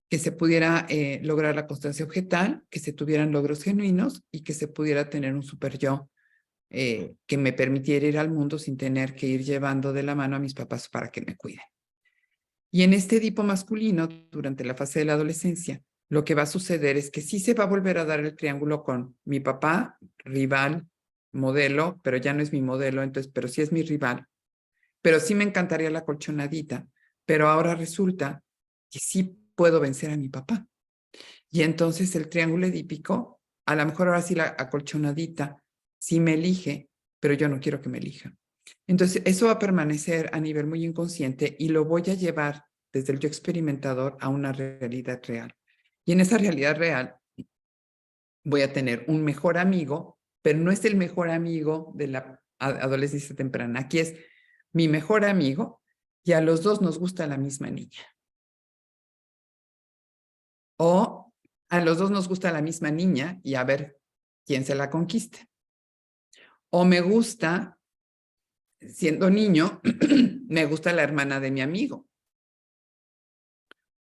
que se pudiera lograr la constancia objetal, que se tuvieran logros genuinos y que se pudiera tener un super yo que me permitiera ir al mundo sin tener que ir llevando de la mano a mis papás para que me cuiden. Y en este Edipo masculino, durante la fase de la adolescencia, lo que va a suceder es que sí se va a volver a dar el triángulo con mi papá, rival, modelo, pero ya no es mi modelo, entonces, pero sí es mi rival. Pero sí me encantaría la colchonadita, pero ahora resulta que sí puedo vencer a mi papá. Y entonces el triángulo edípico, a lo mejor ahora sí la acolchonadita, sí me elige, pero yo no quiero que me elija. Entonces eso va a permanecer a nivel muy inconsciente y lo voy a llevar desde el yo experimentador a una realidad real. Y en esa realidad real voy a tener un mejor amigo, pero no es el mejor amigo de la adolescencia temprana. Aquí es mi mejor amigo y a los dos nos gusta la misma niña. O a los dos nos gusta la misma niña y a ver quién se la conquista. O me gusta, siendo niño, me gusta la hermana de mi amigo.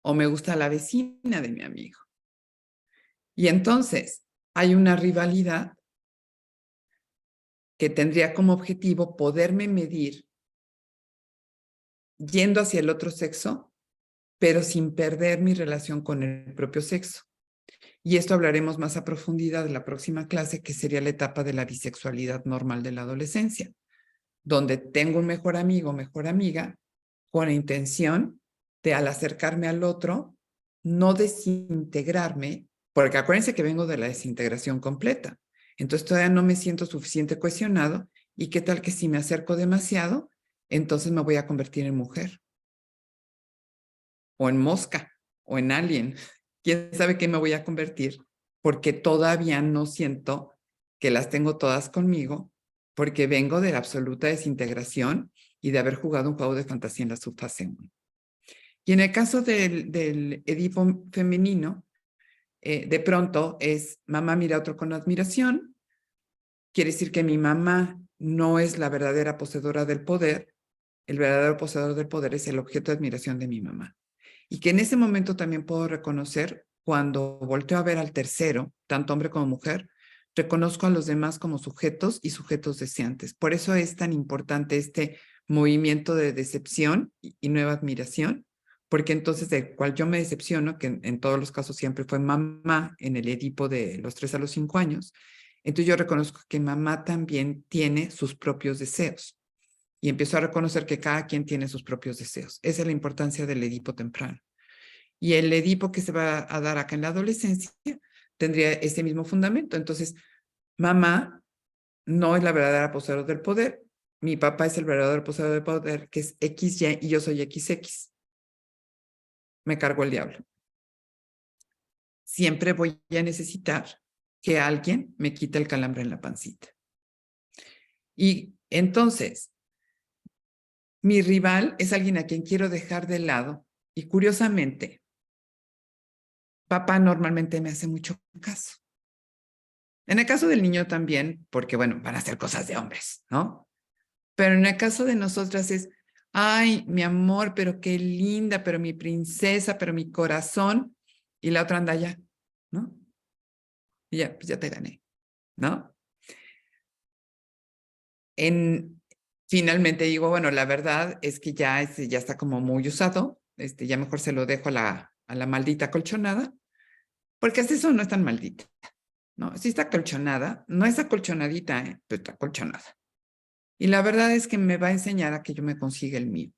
O me gusta la vecina de mi amigo. Y entonces hay una rivalidad que tendría como objetivo poderme medir yendo hacia el otro sexo, pero sin perder mi relación con el propio sexo. Y esto hablaremos más a profundidad en la próxima clase, que sería la etapa de la bisexualidad normal de la adolescencia, donde tengo un mejor amigo, mejor amiga, con la intención de al acercarme al otro, no desintegrarme, porque acuérdense que vengo de la desintegración completa. Entonces todavía no me siento suficiente cohesionado y qué tal que si me acerco demasiado, entonces me voy a convertir en mujer o en mosca o en alien. ¿Quién sabe qué me voy a convertir? Porque todavía no siento que las tengo todas conmigo, porque vengo de la absoluta desintegración y de haber jugado un juego de fantasía en la subfase 1. Y en el caso del Edipo femenino, de pronto es mamá mira a otro con admiración, quiere decir que mi mamá no es la verdadera poseedora del poder, el verdadero poseedor del poder es el objeto de admiración de mi mamá. Y que en ese momento también puedo reconocer, cuando volteo a ver al tercero, tanto hombre como mujer, reconozco a los demás como sujetos y sujetos deseantes. Por eso es tan importante este movimiento de decepción y nueva admiración, porque entonces del cual yo me decepciono, que en todos los casos siempre fue mamá en el Edipo de los 3 a los 5 años, entonces yo reconozco que mamá también tiene sus propios deseos y empiezo a reconocer que cada quien tiene sus propios deseos. Esa es la importancia del Edipo temprano. Y el Edipo que se va a dar acá en la adolescencia tendría ese mismo fundamento. Entonces, mamá no es la verdadera poseedora del poder, mi papá es el verdadero poseedor del poder, que es XY y yo soy XX. Me cargo el diablo. Siempre voy a necesitar que alguien me quite el calambre en la pancita. Y entonces, mi rival es alguien a quien quiero dejar de lado y curiosamente, papá normalmente me hace mucho caso. En el caso del niño también, porque bueno, van a hacer cosas de hombres, ¿no? Pero en el caso de nosotras es, ay, mi amor, pero qué linda, pero mi princesa, pero mi corazón, y la otra anda allá, ¿no? Y ya, pues ya te gané, ¿no? Finalmente digo, bueno, la verdad es que ya está como muy usado, ya mejor se lo dejo a la maldita colchonada, porque hasta eso no es tan maldita, ¿no? Sí está acolchonada, no es acolchonadita, pero está acolchonada. Y la verdad es que me va a enseñar a que yo me consiga el mío.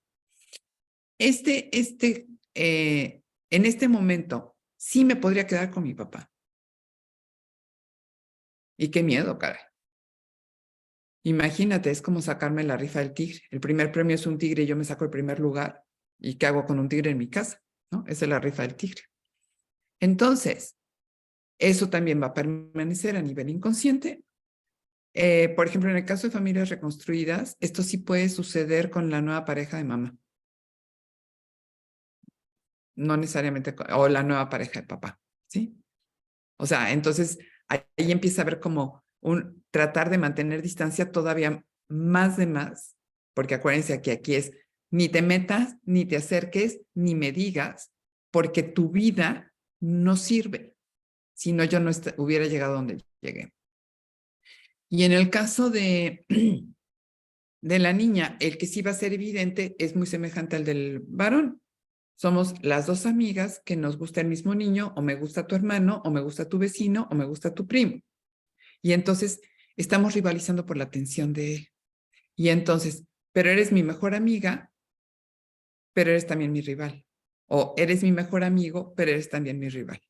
En este momento, sí me podría quedar con mi papá. Y qué miedo, caray. Imagínate, es como sacarme la rifa del tigre. El primer premio es un tigre y yo me saco el primer lugar. ¿Y qué hago con un tigre en mi casa? ¿No? Esa es la rifa del tigre. Entonces, eso también va a permanecer a nivel inconsciente. Por ejemplo, en el caso de familias reconstruidas, esto sí puede suceder con la nueva pareja de mamá. No necesariamente, o la nueva pareja de papá, ¿sí? O sea, entonces ahí empieza a haber como tratar de mantener distancia todavía más, porque acuérdense que aquí es ni te metas, ni te acerques, ni me digas, porque tu vida no sirve. Si no, yo no hubiera llegado donde llegué. Y en el caso de la niña, el que sí va a ser evidente es muy semejante al del varón. Somos las dos amigas que nos gusta el mismo niño, o me gusta tu hermano, o me gusta tu vecino, o me gusta tu primo. Y entonces estamos rivalizando por la atención de él. Y entonces, pero eres mi mejor amiga, pero eres también mi rival. O eres mi mejor amigo, pero eres también mi rival.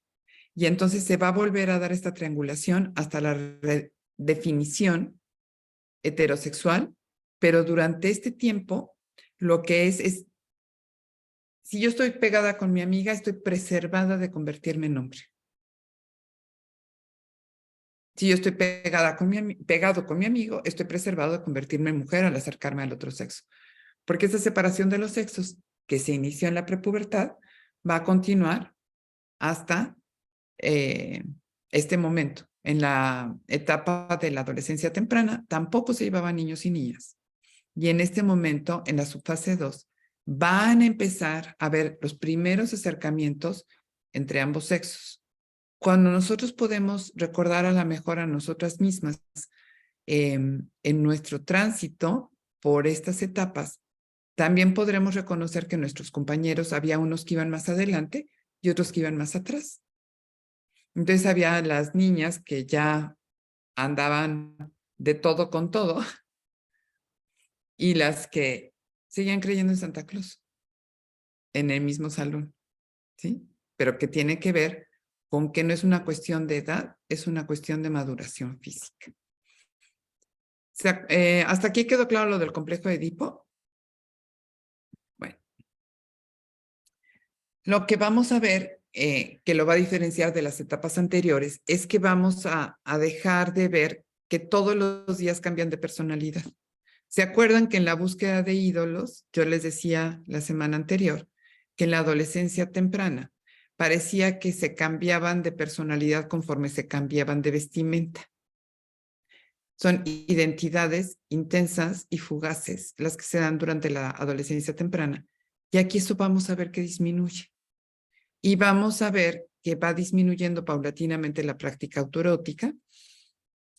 Y entonces se va a volver a dar esta triangulación hasta la definición heterosexual, pero durante este tiempo lo que es, si yo estoy pegada con mi amiga, estoy preservada de convertirme en hombre. Si yo estoy pegado con mi amigo, estoy preservado de convertirme en mujer al acercarme al otro sexo. Porque esa separación de los sexos que se inició en la prepubertad va a continuar hasta este momento. En la etapa de la adolescencia temprana tampoco se llevaban niños y niñas. Y en este momento, en la subfase 2, van a empezar a ver los primeros acercamientos entre ambos sexos. Cuando nosotros podemos recordar a la mejor a nosotras mismas en nuestro tránsito por estas etapas, también podremos reconocer que nuestros compañeros, había unos que iban más adelante y otros que iban más atrás. Entonces había las niñas que ya andaban de todo con todo y las que seguían creyendo en Santa Claus en el mismo salón, ¿sí? Pero que tiene que ver con que no es una cuestión de edad, es una cuestión de maduración física. O sea, ¿hasta aquí quedó claro lo del complejo de Edipo? Bueno, lo que vamos a ver, que lo va a diferenciar de las etapas anteriores, es que vamos a dejar de ver que todos los días cambian de personalidad. ¿Se acuerdan que en la búsqueda de ídolos, yo les decía la semana anterior, que en la adolescencia temprana parecía que se cambiaban de personalidad conforme se cambiaban de vestimenta? Son identidades intensas y fugaces las que se dan durante la adolescencia temprana. Y aquí eso vamos a ver que disminuye. Y vamos a ver que va disminuyendo paulatinamente la práctica autoerótica,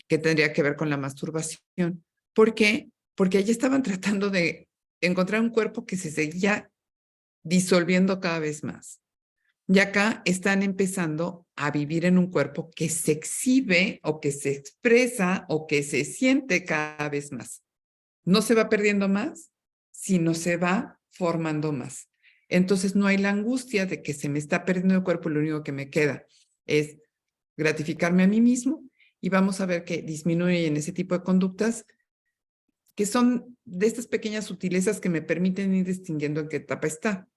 que tendría que ver con la masturbación. ¿Por qué? Porque allí estaban tratando de encontrar un cuerpo que se seguía disolviendo cada vez más. Y acá están empezando a vivir en un cuerpo que se exhibe o que se expresa o que se siente cada vez más. No se va perdiendo más, sino se va formando más. Entonces no hay la angustia de que se me está perdiendo el cuerpo, lo único que me queda es gratificarme a mí mismo, y vamos a ver que disminuyen ese tipo de conductas que son de estas pequeñas sutilezas que me permiten ir distinguiendo en qué etapa está.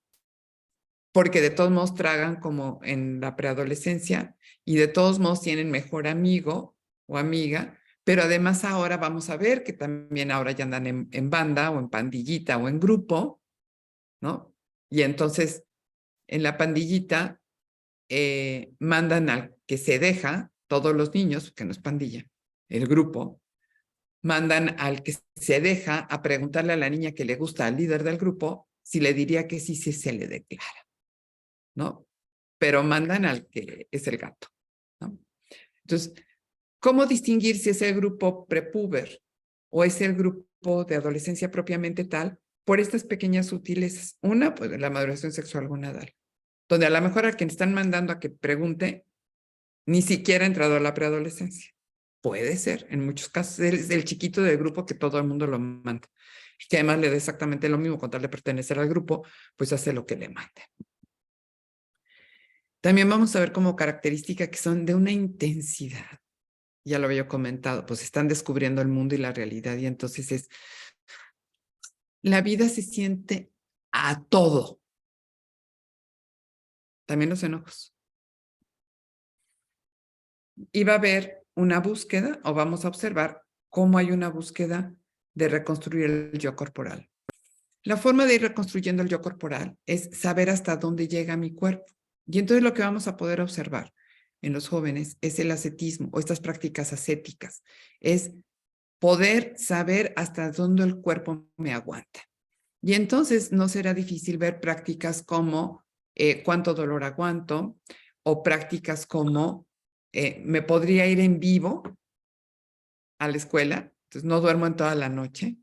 Porque de todos modos tragan como en la preadolescencia y de todos modos tienen mejor amigo o amiga, pero además ahora vamos a ver que también ahora ya andan en banda o en pandillita o en grupo, ¿no? Y entonces en la pandillita mandan al que se deja, todos los niños, que no es pandilla, el grupo, mandan al que se deja a preguntarle a la niña que le gusta al líder del grupo si le diría que sí, sí se le declara, ¿no? Pero mandan al que es el gato, ¿no? Entonces, ¿cómo distinguir si es el grupo prepúber o es el grupo de adolescencia propiamente tal? Por estas pequeñas sutilezas. Una, pues la maduración sexual gonadal, donde a lo mejor a quien están mandando a que pregunte ni siquiera ha entrado a la preadolescencia. Puede ser, en muchos casos, es el chiquito del grupo que todo el mundo lo manda. Que además le da exactamente lo mismo con tal de pertenecer al grupo, pues hace lo que le mande. También vamos a ver como características que son de una intensidad. Ya lo había comentado, pues están descubriendo el mundo y la realidad, y entonces la vida se siente a todo. También los enojos. y va a haber una búsqueda, o vamos a observar cómo hay una búsqueda de reconstruir el yo corporal. La forma de ir reconstruyendo el yo corporal es saber hasta dónde llega mi cuerpo. Y entonces lo que vamos a poder observar en los jóvenes es el ascetismo o estas prácticas ascéticas. Es poder saber hasta dónde el cuerpo me aguanta. Y entonces no será difícil ver prácticas como cuánto dolor aguanto, o prácticas como me podría ir en vivo a la escuela, entonces no duermo en toda la noche.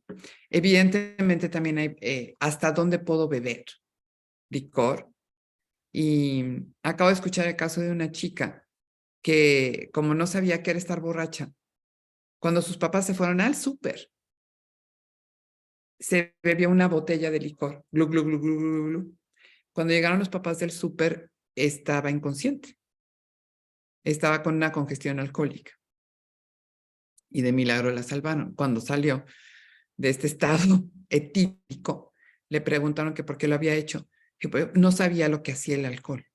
Evidentemente también hay hasta dónde puedo beber licor. Y acabo de escuchar el caso de una chica que, como no sabía qué era estar borracha, cuando sus papás se fueron al súper, se bebió una botella de licor. Glu, glu, glu, glu, glu, glu. Cuando llegaron los papás del súper, estaba inconsciente. Estaba con una congestión alcohólica. Y de milagro la salvaron. Cuando salió de este estado etílico, le preguntaron que por qué lo había hecho. Que pues, no sabía lo que hacía el alcohol.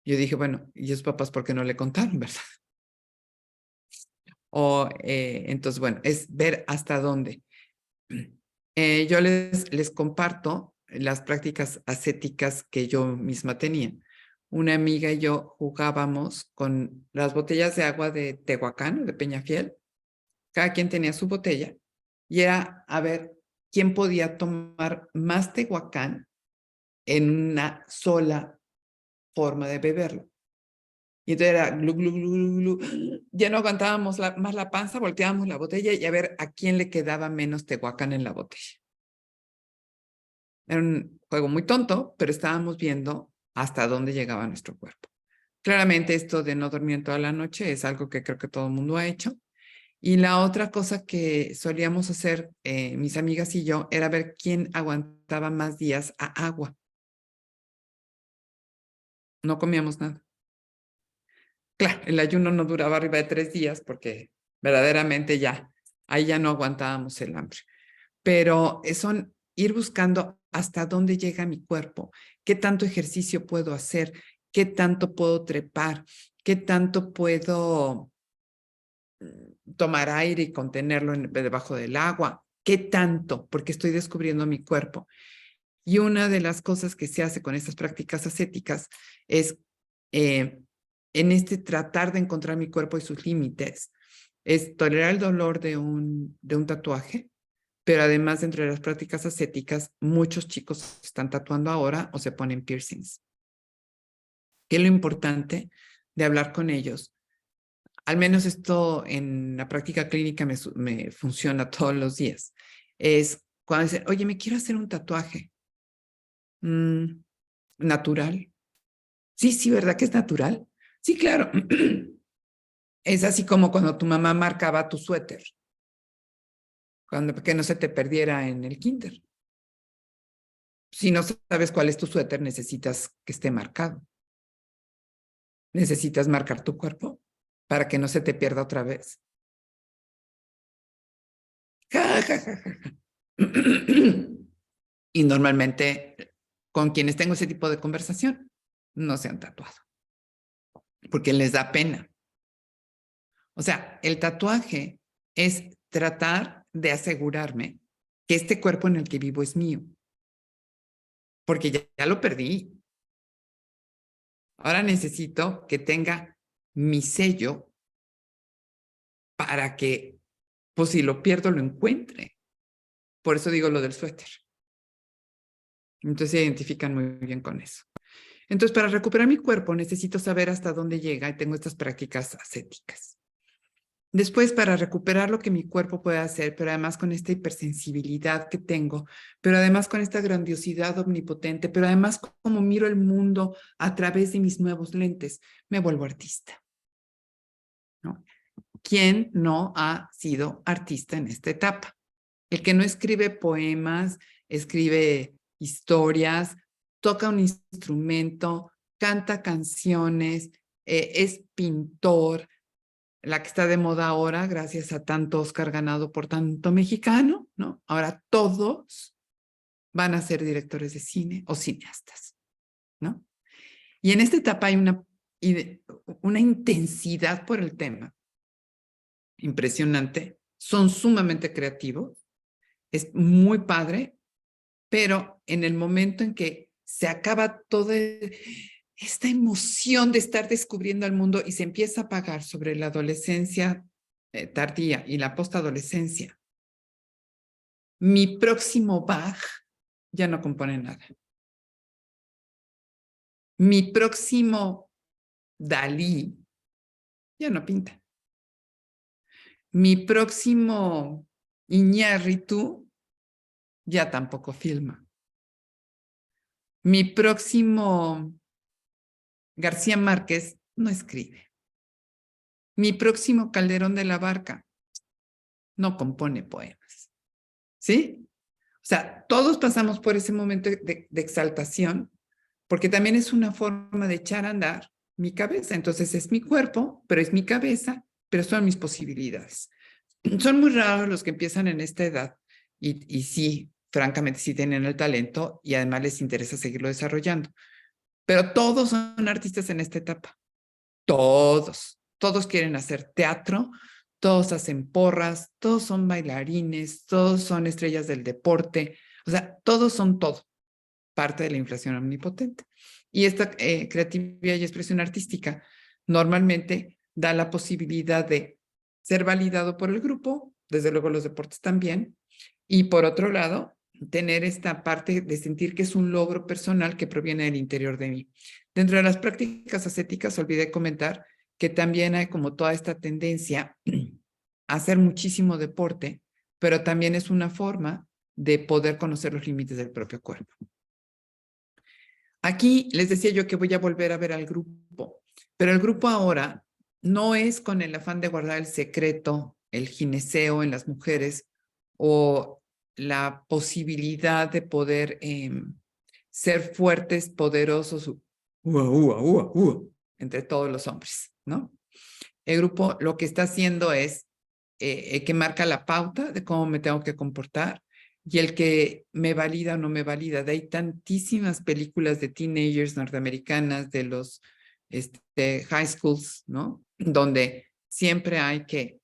Yo dije, bueno, ¿y esos papás por qué no le contaron, verdad? Entonces, bueno, es ver hasta dónde. Yo les comparto las prácticas ascéticas que yo misma tenía. Una amiga y yo jugábamos con las botellas de agua de Tehuacán, de Peñafiel. Cada quien tenía su botella y era a ver quién podía tomar más Tehuacán en una sola forma de beberlo. Y entonces era glu, glu, glu, glu, glu. Ya no aguantábamos más la panza, volteábamos la botella y a ver a quién le quedaba menos Tehuacán en la botella. Era un juego muy tonto, pero estábamos viendo hasta dónde llegaba nuestro cuerpo. Claramente esto de no dormir toda la noche es algo que creo que todo el mundo ha hecho. Y la otra cosa que solíamos hacer mis amigas y yo era ver quién aguantaba más días a agua. No comíamos nada. Claro, el ayuno no duraba arriba de 3 días porque verdaderamente ahí ya no aguantábamos el hambre. Pero son ir buscando hasta dónde llega mi cuerpo, qué tanto ejercicio puedo hacer, qué tanto puedo trepar, qué tanto puedo tomar aire y contenerlo debajo del agua, qué tanto, porque estoy descubriendo mi cuerpo. Y una de las cosas que se hace con estas prácticas ascéticas es en este tratar de encontrar mi cuerpo y sus límites, es tolerar el dolor de un tatuaje, pero además dentro de las prácticas ascéticas, muchos chicos están tatuando ahora o se ponen piercings. ¿Qué es lo importante de hablar con ellos? Al menos esto en la práctica clínica me funciona todos los días. Es cuando dicen, oye, me quiero hacer un tatuaje. ¿Natural? Sí, sí, ¿verdad que es natural? Sí, claro. Es así como cuando tu mamá marcaba tu suéter, que no se te perdiera en el kinder. Si no sabes cuál es tu suéter, necesitas que esté marcado. Necesitas marcar tu cuerpo para que no se te pierda otra vez. Y normalmente con quienes tengo ese tipo de conversación no se han tatuado porque les da pena. O sea, el tatuaje es tratar de asegurarme que este cuerpo en el que vivo es mío, porque ya lo perdí. Ahora necesito que tenga mi sello para que, pues si lo pierdo, lo encuentre. Por eso digo lo del suéter. Entonces se identifican muy bien con eso. Entonces, para recuperar mi cuerpo, necesito saber hasta dónde llega y tengo estas prácticas ascéticas. Después, para recuperar lo que mi cuerpo puede hacer, pero además con esta hipersensibilidad que tengo, pero además con esta grandiosidad omnipotente, pero además como miro el mundo a través de mis nuevos lentes, me vuelvo artista, ¿no? ¿Quién no ha sido artista en esta etapa? El que no escribe poemas, escribe historias, toca un instrumento, canta canciones, es pintor, la que está de moda ahora, gracias a tanto Oscar ganado por tanto mexicano, ¿no? Ahora todos van a ser directores de cine o cineastas, ¿no? Y en esta etapa hay una y una intensidad por el tema impresionante. Son sumamente creativos. Es muy padre, pero en el momento en que se acaba toda esta emoción de estar descubriendo el mundo y se empieza a apagar sobre la adolescencia tardía y la postadolescencia, mi próximo Bach ya no compone nada. Mi próximo Dalí ya no pinta. Mi próximo Iñárritu ya tampoco filma. Mi próximo García Márquez no escribe. Mi próximo Calderón de la Barca no compone poemas. ¿Sí? O sea, todos pasamos por ese momento de exaltación, porque también es una forma de echar a andar mi cabeza. Entonces es mi cuerpo, pero es mi cabeza, pero son mis posibilidades. Son muy raros los que empiezan en esta edad y sí, francamente, sí tienen el talento y además les interesa seguirlo desarrollando. Pero todos son artistas en esta etapa. Todos quieren hacer teatro, todos hacen porras, todos son bailarines, todos son estrellas del deporte, o sea, todos son todo, parte de la inflación omnipotente. Y esta creatividad y expresión artística normalmente da la posibilidad de ser validado por el grupo, desde luego los deportes también, y por otro lado, tener esta parte de sentir que es un logro personal que proviene del interior de mí. Dentro de las prácticas ascéticas, olvidé comentar que también hay como toda esta tendencia a hacer muchísimo deporte, pero también es una forma de poder conocer los límites del propio cuerpo. Aquí les decía yo que voy a volver a ver al grupo, pero el grupo ahora no es con el afán de guardar el secreto, el gineceo en las mujeres o la posibilidad de poder ser fuertes, poderosos, entre todos los hombres, ¿no? El grupo lo que está haciendo es que marca la pauta de cómo me tengo que comportar y el que me valida o no me valida. De ahí tantísimas películas de teenagers norteamericanas, de los high schools, ¿no? Donde siempre hay que,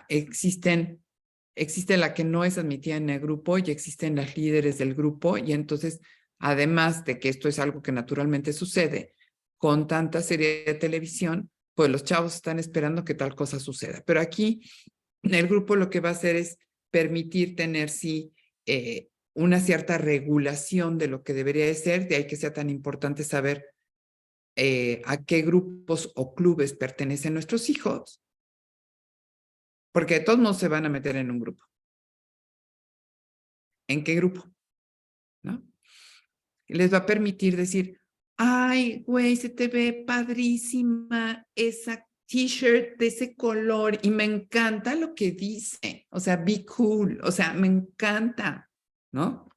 existe la que no es admitida en el grupo y existen las líderes del grupo y entonces, además de que esto es algo que naturalmente sucede, con tanta serie de televisión, pues los chavos están esperando que tal cosa suceda. Pero aquí el grupo lo que va a hacer es permitir tener, sí, una cierta regulación de lo que debería de ser, de ahí que sea tan importante saber a qué grupos o clubes pertenecen nuestros hijos, porque de todos modos se van a meter en un grupo. ¿En qué grupo? ¿No? Les va a permitir decir, ay, güey, se te ve padrísima esa t-shirt de ese color y me encanta lo que dice, o sea, be cool, o sea, me encanta, ¿no?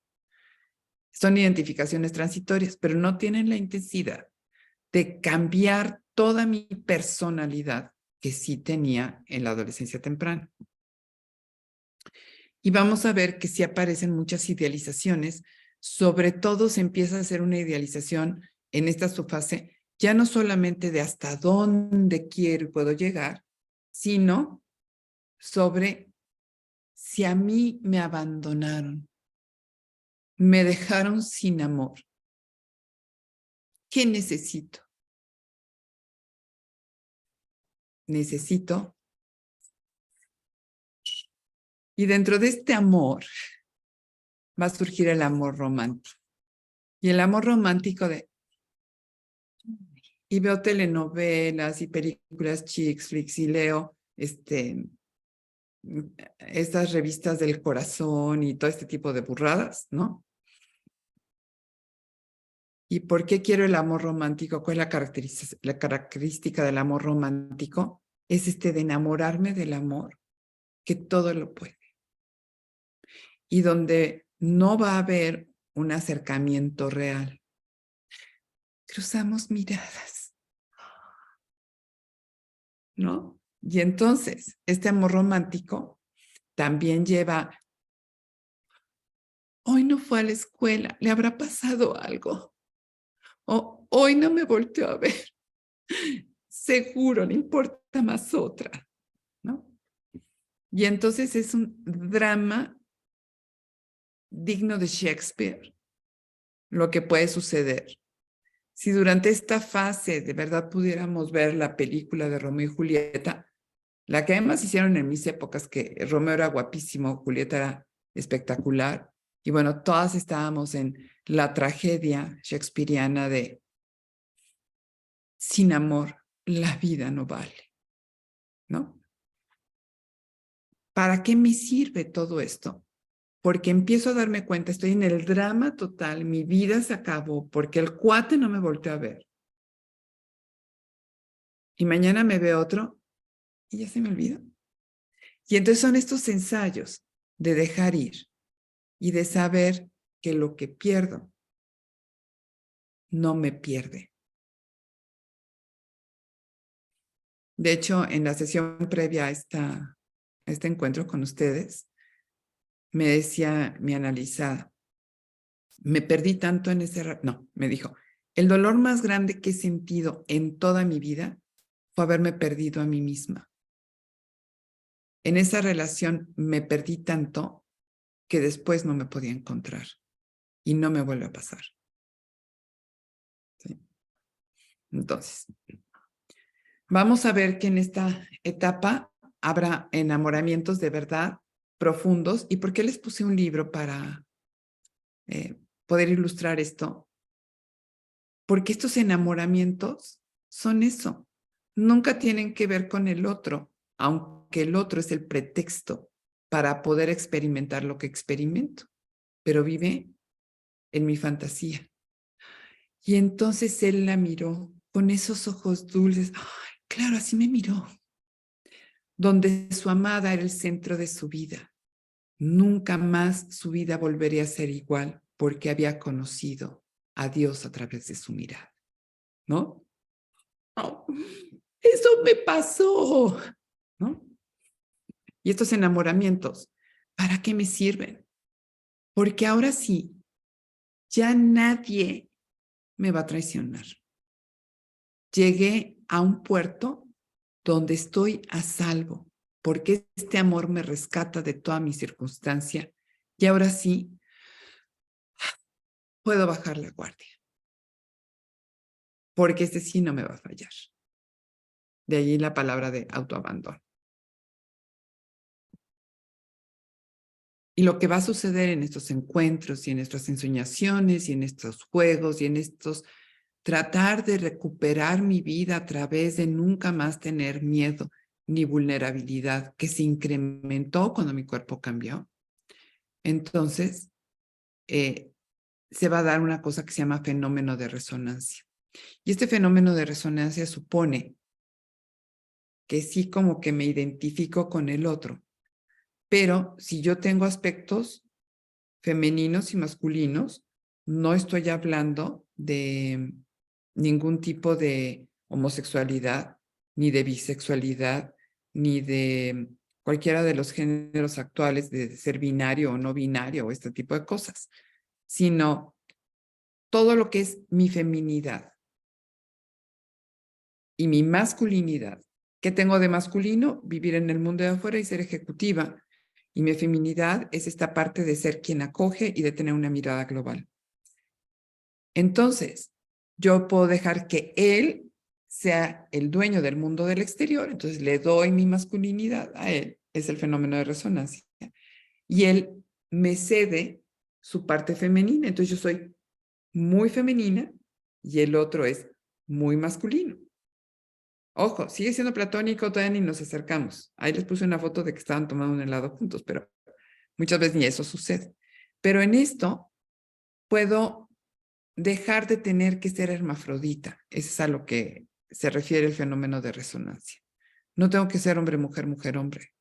Son identificaciones transitorias, pero no tienen la intensidad de cambiar toda mi personalidad que sí tenía en la adolescencia temprana. Y vamos a ver que sí aparecen muchas idealizaciones, sobre todo se empieza a hacer una idealización en esta subfase, ya no solamente de hasta dónde quiero y puedo llegar, sino sobre si a mí me abandonaron, me dejaron sin amor, ¿qué necesito? Necesito. Y dentro de este amor va a surgir el amor romántico. Y el amor romántico de... Y veo telenovelas y películas chick flicks y leo estas revistas del corazón y todo este tipo de burradas, ¿no? ¿Y por qué quiero el amor romántico? ¿Cuál es la característica del amor romántico? Es de enamorarme del amor, que todo lo puede. Y donde no va a haber un acercamiento real. Cruzamos miradas, ¿no? Y entonces, este amor romántico también lleva, hoy no fue a la escuela, le habrá pasado algo. O hoy no me volteó a ver. Seguro le importa más otra, ¿no? Y entonces es un drama digno de Shakespeare, lo que puede suceder. Si durante esta fase de verdad pudiéramos ver la película de Romeo y Julieta, la que además hicieron en mis épocas, que Romeo era guapísimo, Julieta era espectacular, y bueno, todas estábamos en la tragedia shakespeariana de sin amor, la vida no vale, ¿no? ¿Para qué me sirve todo esto? Porque empiezo a darme cuenta, estoy en el drama total, mi vida se acabó porque el cuate no me volteó a ver. Y mañana me ve otro y ya se me olvidó. Y entonces son estos ensayos de dejar ir y de saber que lo que pierdo no me pierde. De hecho, en la sesión previa a este encuentro con ustedes, me decía mi analizada, me perdí tanto en ese... No, me dijo, el dolor más grande que he sentido en toda mi vida fue haberme perdido a mí misma. En esa relación me perdí tanto que después no me podía encontrar y no me vuelve a pasar. ¿Sí? Entonces, vamos a ver que en esta etapa habrá enamoramientos de verdad profundos. ¿Y por qué les puse un libro para poder ilustrar esto? Porque estos enamoramientos son eso. Nunca tienen que ver con el otro, aunque el otro es el pretexto para poder experimentar lo que experimento, pero vive en mi fantasía. Y entonces él la miró con esos ojos dulces. ¡Ay, claro, así me miró! Donde su amada era el centro de su vida. Nunca más su vida volvería a ser igual porque había conocido a Dios a través de su mirada, ¿no? Oh, eso me pasó, ¿no? Y estos enamoramientos, ¿para qué me sirven? Porque ahora sí, ya nadie me va a traicionar. Llegué a un puerto donde estoy a salvo, porque este amor me rescata de toda mi circunstancia y ahora sí puedo bajar la guardia, porque este sí no me va a fallar. De allí la palabra de autoabandono. Y lo que va a suceder en estos encuentros y en estas ensoñaciones y en estos juegos y en estos tratar de recuperar mi vida a través de nunca más tener miedo ni vulnerabilidad que se incrementó cuando mi cuerpo cambió. Entonces, se va a dar una cosa que se llama fenómeno de resonancia. Y este fenómeno de resonancia supone que sí como que me identifico con el otro, pero si yo tengo aspectos femeninos y masculinos, no estoy hablando de ningún tipo de homosexualidad, ni de bisexualidad, ni de cualquiera de los géneros actuales de ser binario o no binario o este tipo de cosas, sino todo lo que es mi feminidad y mi masculinidad. ¿Qué tengo de masculino? Vivir en el mundo de afuera y ser ejecutiva. Y mi feminidad es esta parte de ser quien acoge y de tener una mirada global. Entonces, yo puedo dejar que él sea el dueño del mundo del exterior, entonces le doy mi masculinidad a él, es el fenómeno de resonancia, y él me cede su parte femenina, entonces yo soy muy femenina y el otro es muy masculino. Ojo, sigue siendo platónico, todavía ni nos acercamos. Ahí les puse una foto de que estaban tomando un helado juntos, pero muchas veces ni eso sucede. Pero en esto puedo dejar de tener que ser hermafrodita. Eso es a lo que se refiere el fenómeno de resonancia. No tengo que ser hombre, mujer, mujer, hombre.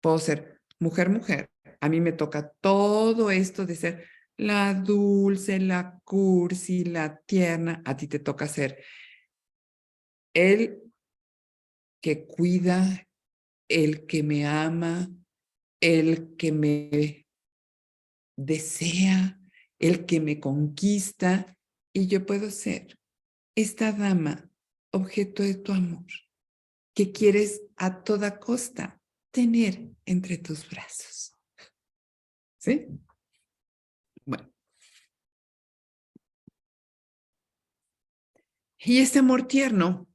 Puedo ser mujer, mujer. A mí me toca todo esto de ser la dulce, la cursi, la tierna. A ti te toca ser el que cuida, el que me ama, el que me desea, el que me conquista. Y yo puedo ser esta dama objeto de tu amor, que quieres a toda costa tener entre tus brazos. ¿Sí? Bueno. Y este amor tierno,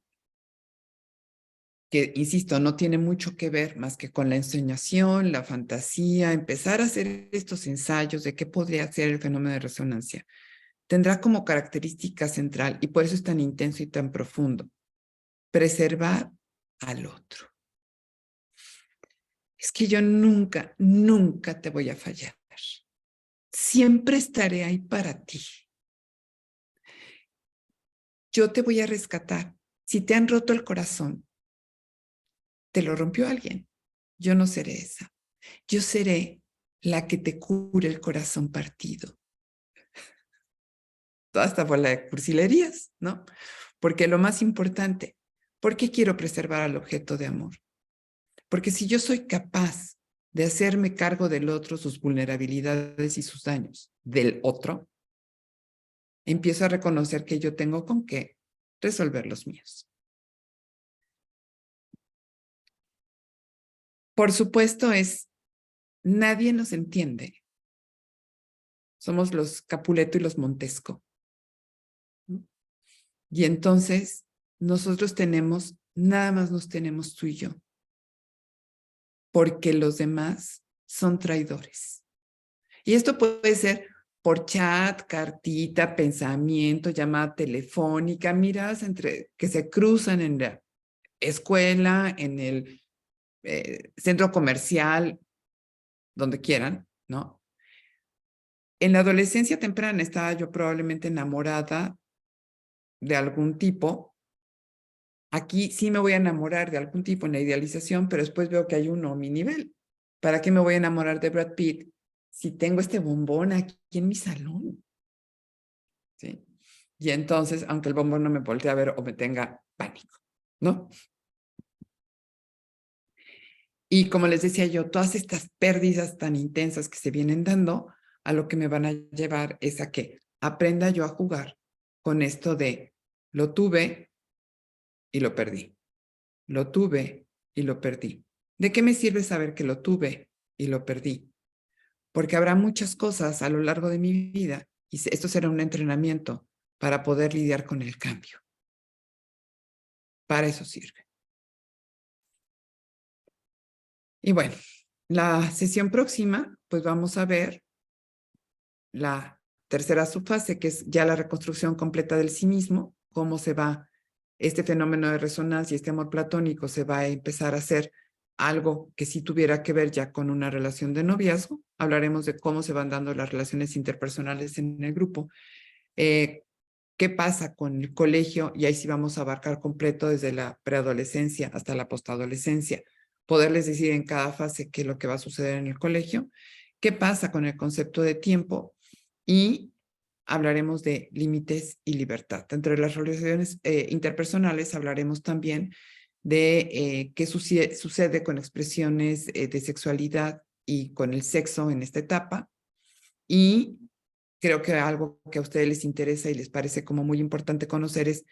que, insisto, no tiene mucho que ver más que con la ensoñación, la fantasía, empezar a hacer estos ensayos de qué podría ser el fenómeno de resonancia, tendrá como característica central, y por eso es tan intenso y tan profundo, preservar al otro. Es que yo nunca, nunca te voy a fallar. Siempre estaré ahí para ti. Yo te voy a rescatar. Si te han roto el corazón, te lo rompió alguien. Yo no seré esa. Yo seré la que te cure el corazón partido. Toda esta bola de cursilerías, ¿no? Porque lo más importante, ¿por qué quiero preservar al objeto de amor? Porque si yo soy capaz de hacerme cargo del otro, sus vulnerabilidades y sus daños del otro, empiezo a reconocer que yo tengo con qué resolver los míos. Por supuesto, nadie nos entiende. Somos los Capuleto y los Montesco. Y entonces, nosotros nada más nos tenemos tú y yo. Porque los demás son traidores. Y esto puede ser por chat, cartita, pensamiento, llamada telefónica, miradas que se cruzan en la escuela, en el centro comercial, donde quieran, ¿no? En la adolescencia temprana estaba yo probablemente enamorada de algún tipo. Aquí sí me voy a enamorar de algún tipo en la idealización, pero después veo que hay uno a mi nivel. ¿Para qué me voy a enamorar de Brad Pitt si tengo este bombón aquí en mi salón? ¿Sí? Y entonces, aunque el bombón no me voltee a ver o me tenga pánico, ¿no? Y como les decía yo, todas estas pérdidas tan intensas que se vienen dando, a lo que me van a llevar es a que aprenda yo a jugar con esto de lo tuve y lo perdí. Lo tuve y lo perdí. ¿De qué me sirve saber que lo tuve y lo perdí? Porque habrá muchas cosas a lo largo de mi vida y esto será un entrenamiento para poder lidiar con el cambio. Para eso sirve. Y bueno, la sesión próxima, pues vamos a ver la tercera subfase, que es ya la reconstrucción completa del sí mismo, cómo se va este fenómeno de resonancia, este amor platónico, se va a empezar a hacer algo que sí tuviera que ver ya con una relación de noviazgo. Hablaremos de cómo se van dando las relaciones interpersonales en el grupo. ¿Qué pasa con el colegio? Y ahí sí vamos a abarcar completo desde la preadolescencia hasta la postadolescencia. Poderles decir en cada fase qué es lo que va a suceder en el colegio. ¿Qué pasa con el concepto de tiempo? Y hablaremos de límites y libertad. Entre las relaciones interpersonales hablaremos también de qué sucede con expresiones de sexualidad y con el sexo en esta etapa. Y creo que algo que a ustedes les interesa y les parece como muy importante conocer es